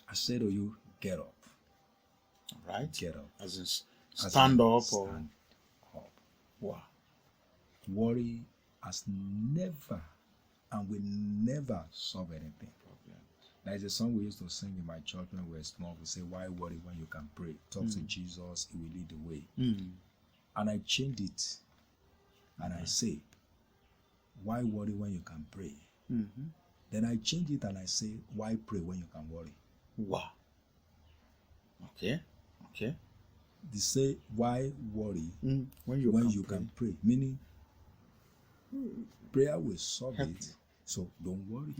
I say to you, get up. All right. Get up. As in stand up. Stand up. Wow. Worry has never and will never solve anything. There is a song we used to sing in my church when we were small. We say, "Why worry when you can pray? Talk to Jesus, He will lead the way." And I changed it. And I say, "Why worry when you can pray?" Then I change it and I say, "Why pray when you can worry?" Wow. Okay. They say, "Why worry when you can pray?" Meaning, prayer will solve it. So don't worry.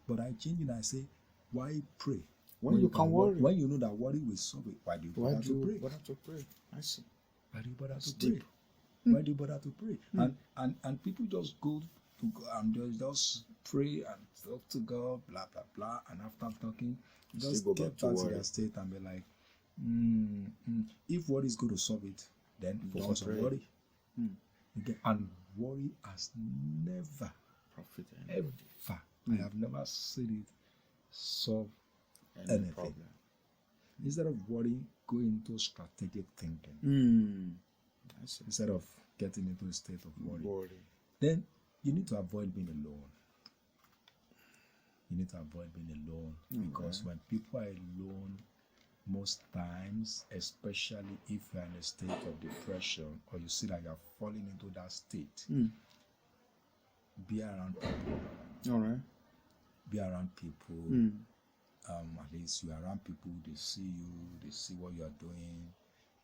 But I change it and I say, "Why pray when you can worry?" When you know that worry will solve it, why do you bother to pray? I see. Why do you bother to pray? Why do you bother to pray? And people just go to God and just pray and talk to God, blah blah blah. And after talking, just get back to their state and be like, if worry is going to solve it, then focus on worry. Okay? And worry has never profit ever. I have never seen it solve anything. Problem. Instead of worrying, go into strategic thinking. Instead of getting into a state of worry. Then you need to avoid being alone. Because when people are alone, most times, especially if you're in a state of depression or you see that you're falling into that state, be around people. All right. Be around people. At least you're around people, they see you, they see what you're doing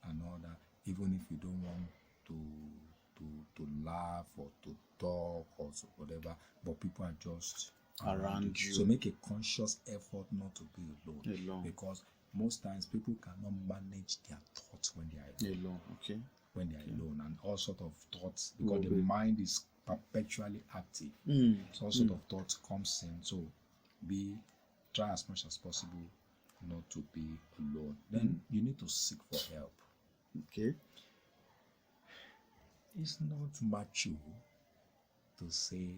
and all that. Even if you don't want to laugh or to talk or whatever, but people are just around you. So make a conscious effort not to be alone. Because most times people cannot manage their thoughts when they are alone. Okay. When they are alone, and all sort of thoughts, because the mind is perpetually active. Mm. Some sort of thought comes in. So try as much as possible not to be alone. Then you need to seek for help. Okay. It's not mature to say,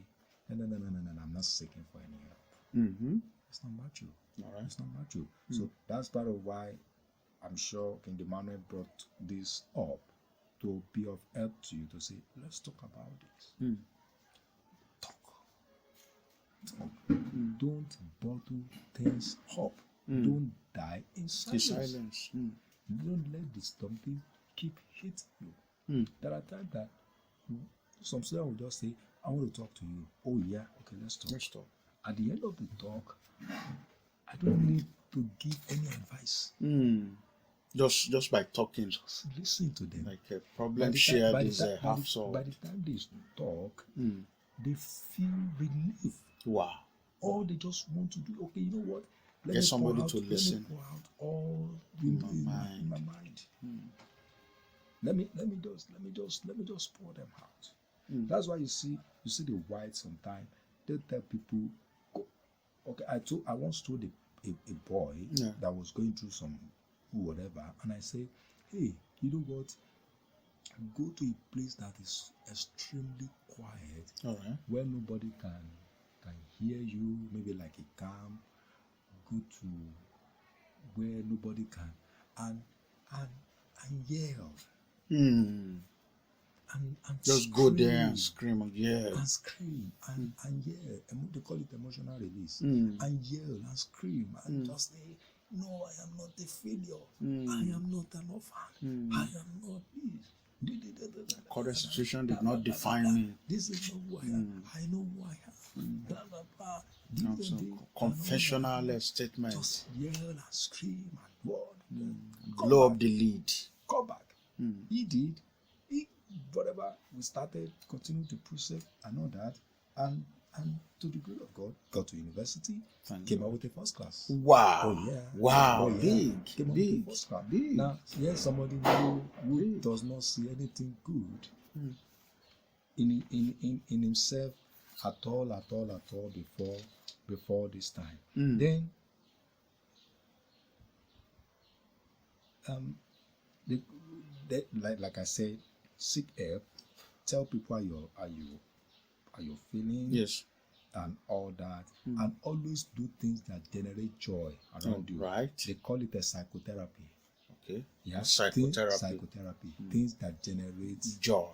no, I'm not seeking for any help. Mm-hmm. It's not mature. All right. It's not mature. So that's part of why I'm sure King Emmanuel brought this up, to be of help to you, to say, let's talk about it. Talk. Don't bottle things up. Don't die in silence. Don't let the stumbling keep hitting you. There are times that some students will just say, I want to talk to you. Oh yeah, okay, let's talk. Let's talk. At the end of the talk, I don't need to give any advice. Just by talking. Just listen to them. Like a problem shared is half solved. By the time they talk, they feel relief. Wow. Or they just want to do, okay, you know what? Get somebody to listen. Let me pour out all in my mind. Let me just pour them out. That's why you see the whites sometimes. They tell people, go. Okay, I once told a boy that was going through some whatever, and I say, hey, you know what? Go to a place that is extremely quiet, all right, where nobody can hear you, maybe like a camp. Go to where nobody can and yell. And just scream, go there and scream and yell. And scream and yell. They call it emotional release. And yell and scream and just say, no, I am not a failure. I am not an orphan. I am not this. Current situation did not define me. This is not who I am. I know who I am. Blah, blah, blah. Confessional statement. Just yell and scream and word. Blow up the lead. Come back. He did. Whatever we started, continued to precept and all that, and to the glory of God, got to university, came out with a first class. Wow. Oh yeah. Wow. Oh, yeah. Big. Came out with a first class. Big. Now, here's somebody who does not see anything good in himself at all before this time. Then like I said, seek help. Tell people how you feeling. Yes. And all that, and always do things that generate joy around you. Right. They call it a psychotherapy. Okay. Yeah. Psychotherapy. Things that generate joy.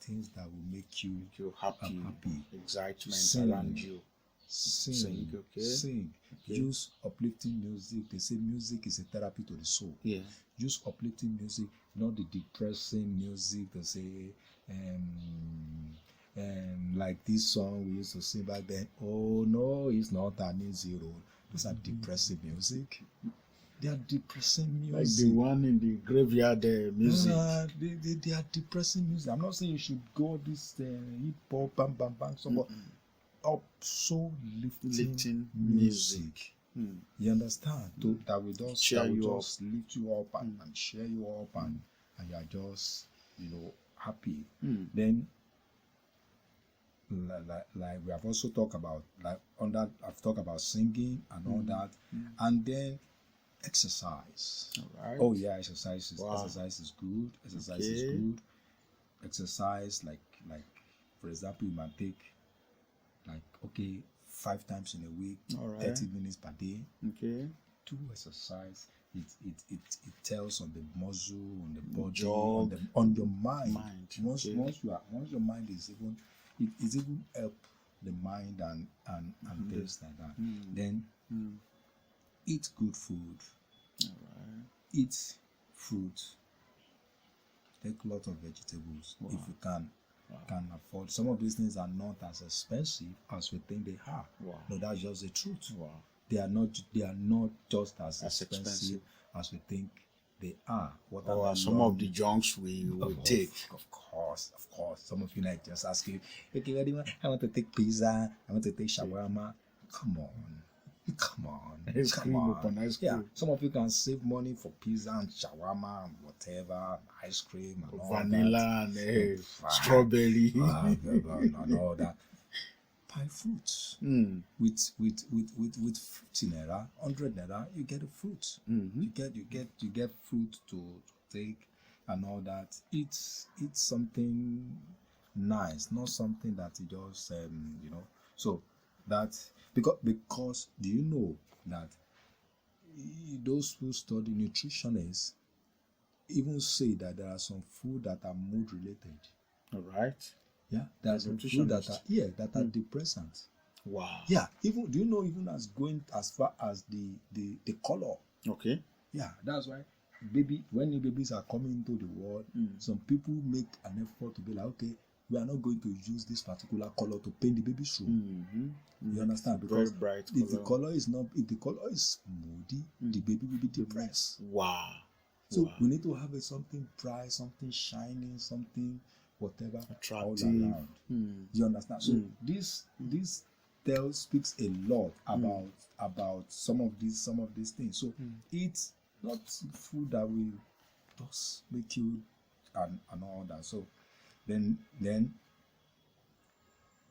Things that will make you happy. Excitement sing around you. Sing. Okay. Sing. Okay. Use uplifting music. They say music is a therapy to the soul. Yeah. Use uplifting music, not the depressing music. They say, like this song we used to sing back then. Oh no, it's not an easy road. Those are depressing music. They are depressing music. Like the one in the graveyard music. They are depressing music. I'm not saying you should go this hip hop bang song, but so lifting music. You understand? That will just lift you up and cheer you up and you are just happy. Then like we have also talked about I've talked about singing and all that, and then exercise. All right. Oh yeah, exercise is good. Exercise is good. Exercise like for example, you might take 5 times in a week, all right, 30 minutes per day. Okay. Do exercise. It tells on the muscle, on the body, on your mind. Once your mind is even, it even help the mind and things like that. Then eat good food. All right. Eat fruit. Take a lot of vegetables if you can. Can afford. Some of these things are not as expensive as we think they are. No, that's just the truth. They are not just as expensive as we think they are. Some of the junks we will take. Of course. Some of you like just asking, okay, I want to take pizza, I want to take shawarma. Come on. Come on. Ice Come cream on. upon ice Yeah. cream. Some of you can save money for pizza and shawarma and whatever, ice cream and all Vanilla that. and strawberry. And all that. Buy fruits. With fruit in naira, 100 naira, you get a fruit. You get fruit to take and all that. It's something nice, not something that you just So that because do you know that those who study nutritionists even say that there are some food that are mood related. All right. Yeah, there are some food that are depressant. Wow. Yeah, even do you know even as going as far as the color. Okay. Yeah, that's why when new babies are coming into the world, some people make an effort to be like, okay, we are not going to use this particular color to paint the baby's room. You understand? Because very bright if the color is moody, the baby will be depressed. Wow. So we need to have something bright, something shining, something whatever attractive all around. You understand? So this speaks a lot about some of these things. So it's not food that will just make you and all that. So then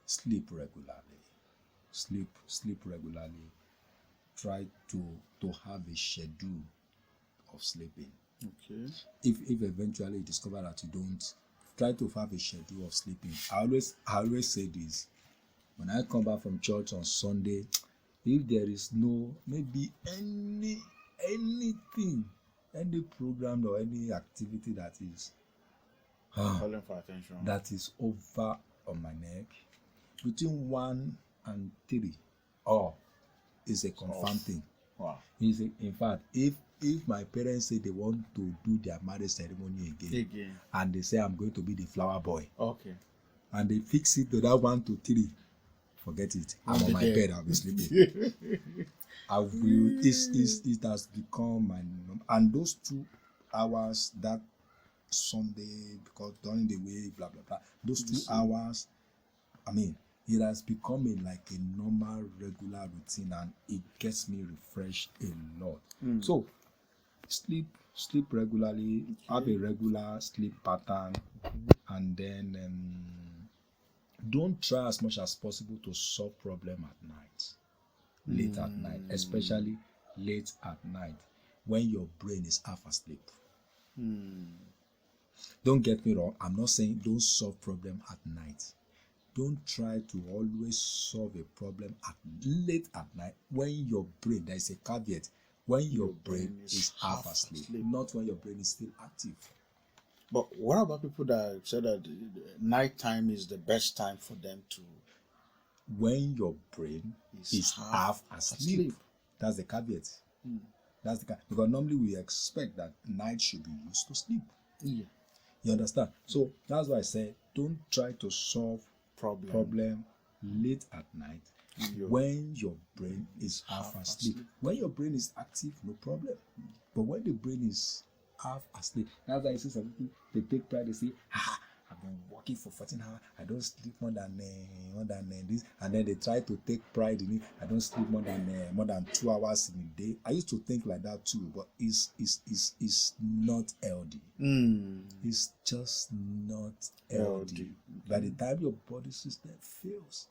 sleep regularly. Sleep regularly. Try to have a schedule of sleeping. Okay. If eventually you discover that you don't, try to have a schedule of sleeping. I always say this. When I come back from church on Sunday, if there is no maybe anything, any program or any activity that is calling for attention, that is over on my neck, between 1 and 3, is a confirmed thing. Wow. In fact, if my parents say they want to do their marriage ceremony again, and they say I'm going to be the flower boy, okay, and they fix it to that 1 to 3, forget it. I'm on my bed. I'll be sleeping. I will. It has become my and those 2 hours that Sunday, because during the week, blah blah blah. Those 2 hours, I mean, it has become like a normal, regular routine, and it gets me refreshed a lot. So, sleep regularly, have a regular sleep pattern, and then don't try as much as possible to solve problem at night, late at night, especially late at night when your brain is half asleep. Don't get me wrong, I'm not saying don't solve problem at night. Don't try to always solve a problem late at night when your brain, there is a caveat, when your brain is half asleep, not when your brain is still active. But what about people that say that night time is the best time for them to? When your brain is half asleep. That's the caveat. That's the because normally we expect that night should be used to sleep. Yeah. You understand? So that's why I said don't try to solve problem late at night when your brain is half asleep. When your brain is active, no problem. But when the brain is half asleep, that's why I see some people, they take pride, they say, I've been working for 14 hours, I don't sleep more than this, and then they try to take pride in it. I don't sleep more than 2 hours in a day. I used to think like that too, but it's not healthy. It's just not healthy. By the time your body system fails,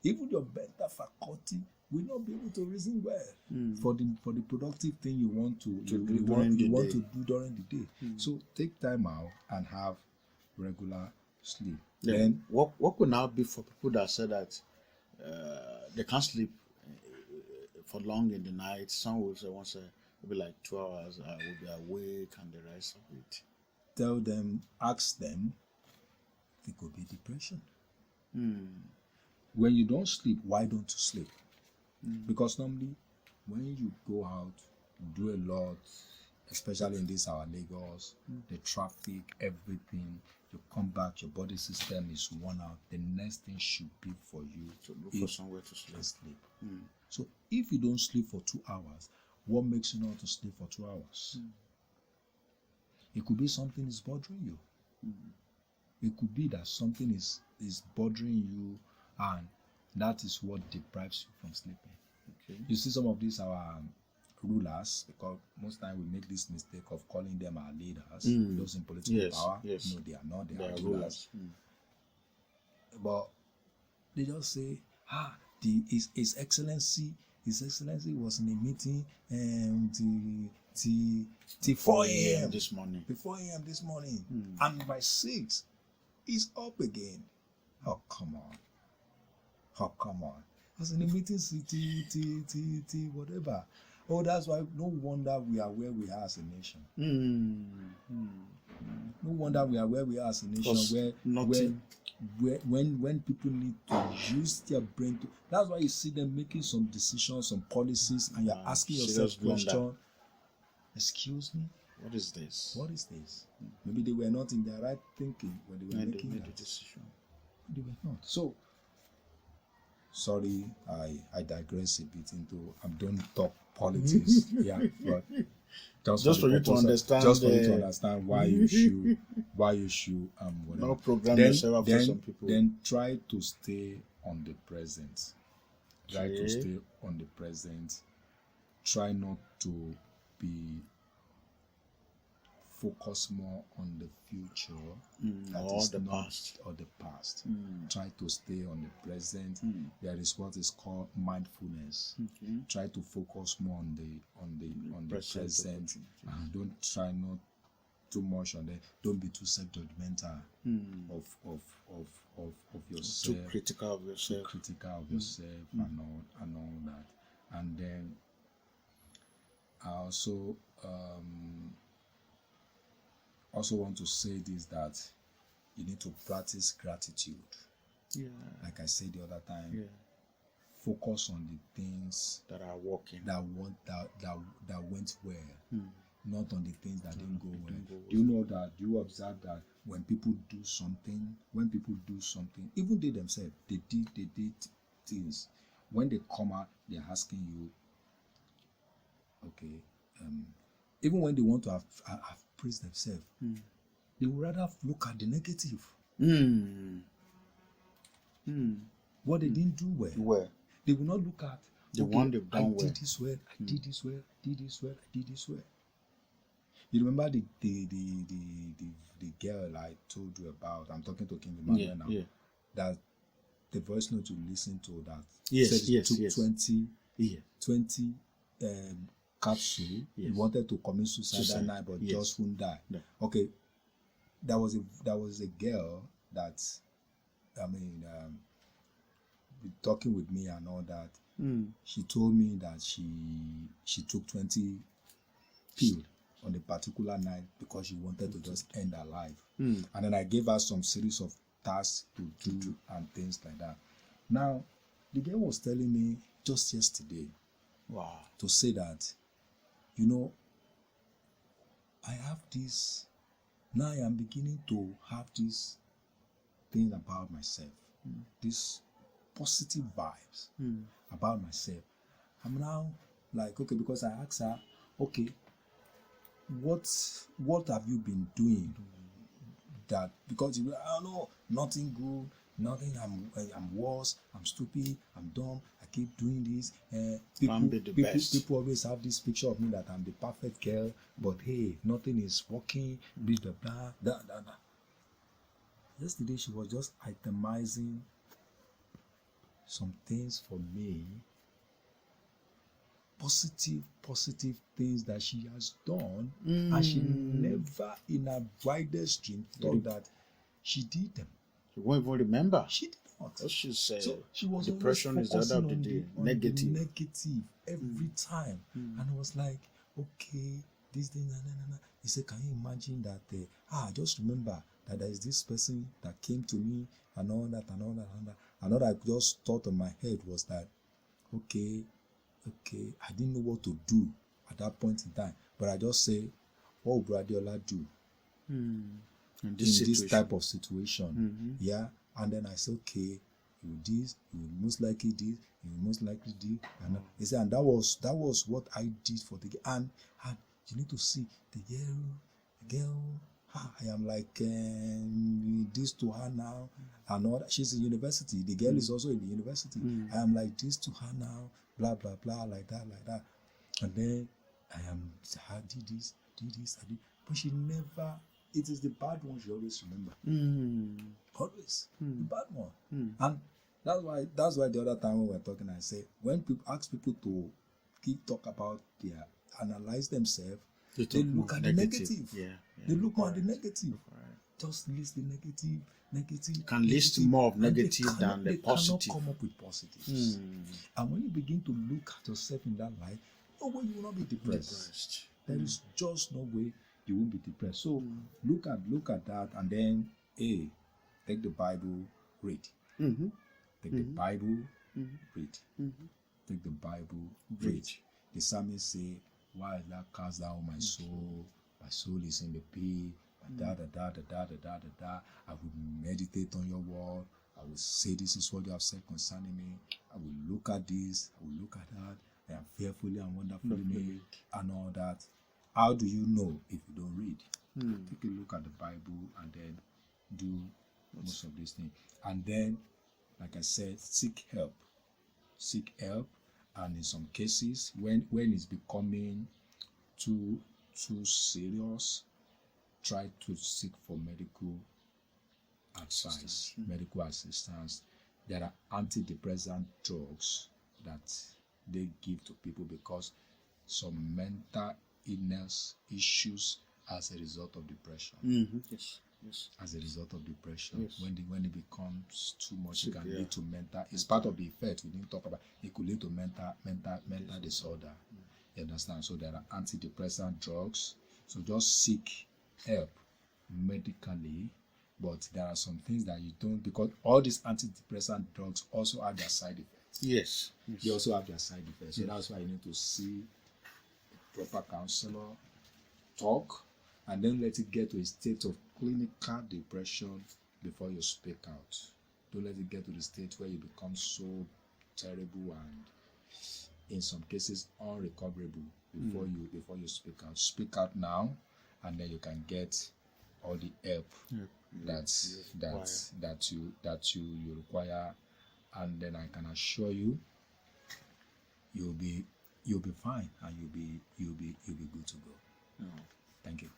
even your mental faculty will not be able to reason well for the productive thing you want to do during the day. So take time out and have regular sleep. Then what could now be for people that say that they can't sleep for long in the night? Some will say once maybe like 2 hours I will be awake and the rest of it. Tell them, ask them, it could be depression. When you don't sleep, why don't you sleep? Because normally when you go out, do a lot, especially in this our Lagos, the traffic, everything, you come back, your body system is worn out. The next thing should be for you to look for somewhere to sleep. So if you don't sleep for 2 hours, what makes you not to sleep for 2 hours? It could be something is bothering you. It could be that something is bothering you, and that is what deprives you from sleeping. You see some of these our rulers, because most time we make this mistake of calling them our leaders, those in political power. Yes. No, they are not. They They are are rulers. But they just say, His Excellency was in a meeting till 4 a.m. this morning. Before 4 a.m. this morning, and by 6, he's up again. Oh, come on. I was in a meeting till whatever. Oh, that's why no wonder we are where we are as a nation. No wonder we are where we are as a nation, when people need to use their brain to. That's why you see them making some decisions, some policies, and you're asking yourself question. Excuse me? What is this? Maybe they were not in their right thinking when they were making the that decision. They were not. So, sorry, I digress a bit into. I don't talk politics. Yeah, but just for you to understand. Just for you to understand why you should whatever. Not program yourself after some people. Then try to stay on the present. Try to stay on the present. Try not to be focus more on the future or the past. Try to stay on the present. There is what is called mindfulness. Try to focus more on the present, and don't try not too much on that. Don't be too self-judgmental of yourself. Too critical of yourself. And all that. And then I also want to say this, that you need to practice gratitude. Yeah. Like I said the other time. Yeah. Focus on the things that are working. That went well. Not on the things that didn't go well. Do you know that? Do you observe that when people do something, even they themselves, they did things. When they come out, they're asking you, okay, even when they want to have praised themselves, they would rather look at the negative. What they didn't do well. They will not look at the one they've done well. I did this well. I did this well. You remember the girl I told you about? I'm talking to King Emmanuel now. Yeah. That the voice note you listen to that said it took 20 capsule. He wanted to commit suicide that night, but just wouldn't die. Yeah. Okay, that was a girl that talking with me and all that. She told me that she took 20 pills on a particular night because she wanted to just end her life. And then I gave her some series of tasks to do and things like that. Now, the girl was telling me just yesterday, to say that, I have this, now I am beginning to have this thing about myself, this positive vibes about myself. I'm now like, okay, because I asked her, okay, what have you been doing that, because I don't know, nothing good, nothing, I'm worse, I'm stupid, I'm dumb, I keep doing this. People always have this picture of me that I'm the perfect girl, but hey, nothing is working, blah, blah, blah, blah. Yesterday she was just itemizing some things for me, positive things that she has done, and she never in her wildest dream thought that she did them. She won't even remember. She did not. So she was depression is the order of the day. Negative every time. And I was like, okay, this thing, nah. He said, can you imagine that? Just remember that there is this person that came to me and all that. And all I just thought in my head was that, okay, I didn't know what to do at that point in time. But I just say, what will Adeola do in this type of situation? Yeah. And then I said, okay, you this, you most likely did, you most likely did. And he said, and that was what I did for the girl. And you need to see the girl I am like this to her now, and all that. She's in university. The girl is also in the university. I am like this to her now, blah blah blah, like that, and then I did this, I did. But she never. It is the bad one she always remember. Always the bad one, and that's why the other time when we were talking, I said when people ask people to talk about analyze themselves, they look at the negative. They look at the negative. Just list the negative. Can list more of negative than the positive. They cannot come up with positives. And when you begin to look at yourself in that light, no way you will not be depressed. There is just no way you won't be depressed. So look at that, and then take the Bible, read. Take the Bible, read. Take the Bible, read. The psalmist say, "Why is that cast down my soul? My soul is in the pit. Da da da da da da da da. I will meditate on your word. I will say this is what you have said concerning me. I will look at this. I will look at that. I am fearfully and wonderfully made, and all that." How do you know if you don't read? Take a look at the Bible and then do most of these things. And then, like I said, seek help. Seek help. And in some cases, when it's becoming too serious, try to seek for medical advice, medical assistance. There are antidepressant drugs that they give to people because some mental illness issues as a result of depression. Yes. As a result of depression, Yes. when it becomes too much, it can lead to mental. It's part of the effect we didn't talk about. It could lead to mental disorder. You understand? So there are antidepressant drugs. So just seek help medically. But there are some things that you don't, because all these antidepressant drugs also have their side effects. Yes. They also have their side effects. So that's why you need to see a proper counselor, talk, and then let it get to a state of clinical depression before you speak out. Don't let it get to the state where you become so terrible and in some cases unrecoverable before you speak out. Speak out now, and then you can get all the help that you require, and then I can assure you you'll be fine, and you'll be good to go. Thank you.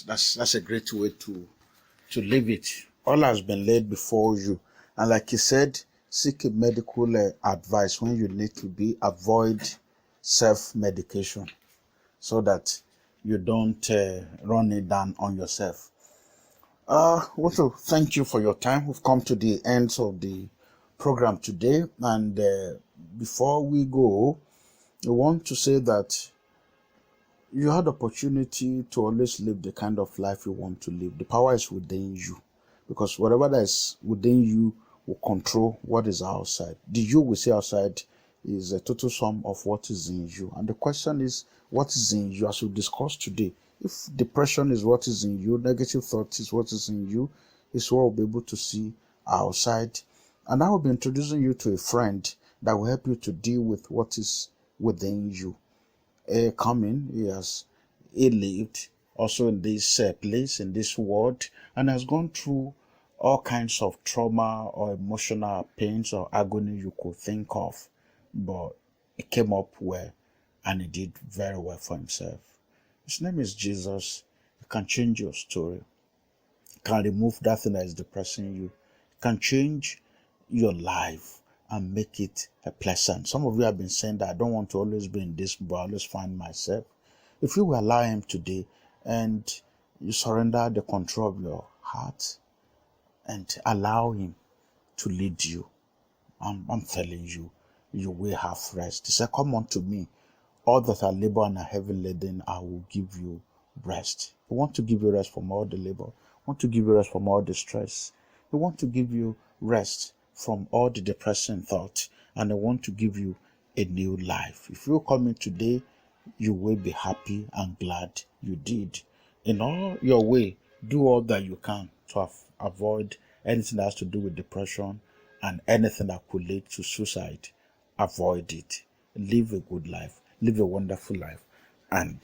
That's a great way to leave it. All has been laid before you, and like you said, seek a medical advice when you need to be. Avoid self-medication so that you don't run it down on yourself. I want to thank you for your time. We've come to the end of the program today, and before we go, I want to say that you had the opportunity to always live the kind of life you want to live. The power is within you, because whatever that is within you will control what is outside. The you we see outside is a total sum of what is in you. And the question is, what is in you? As we discussed today, if depression is what is in you, negative thoughts is what is in you, is what we'll be able to see outside. And I will be introducing you to a friend that will help you to deal with what is within you. He lived also in this place, in this world, and has gone through all kinds of trauma or emotional pains or agony you could think of, but he came up well, and he did very well for himself. His name is Jesus. He can change your story. He can remove that thing that is depressing you. He can change your life and make it a pleasant. Some of you have been saying that I don't want to always be in this, but I always find myself. If you will allow him today and you surrender the control of your heart and allow him to lead you, I'm telling you, you will have rest. He said, "Come unto me, all that are labor and are heavy laden, I will give you rest." He wants to give you rest from all the labor. He wants to give you rest from all the stress. He wants to give you rest from all the depressing thoughts, and I want to give you a new life. If you come in today, you will be happy and glad you did. In all your way, do all that you can to avoid anything that has to do with depression and anything that could lead to suicide. Avoid it. Live a good life. Live a wonderful life. And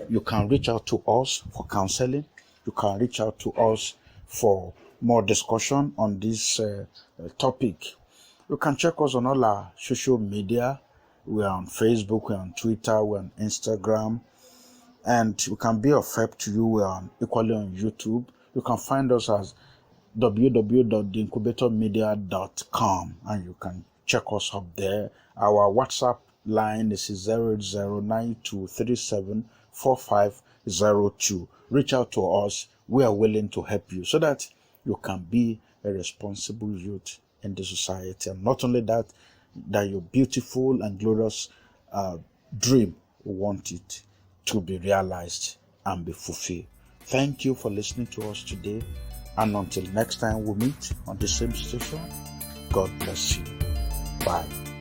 you can reach out to us for counseling. you can reach out to us for more discussion on this topic. You can check us on all our social media. We're on Facebook, we're on Twitter, we're on Instagram, and we can be of help to you. We're equally on YouTube. You can find us as www.theincubatormedia.com, and you can check us up there. Our WhatsApp line is 08092374502. Reach out to us. We are willing to help you so that you can be a responsible youth in the society. And not only that your beautiful and glorious dream, we want it to be realized and be fulfilled. Thank you for listening to us today. And until next time we meet on the same station, God bless you. Bye.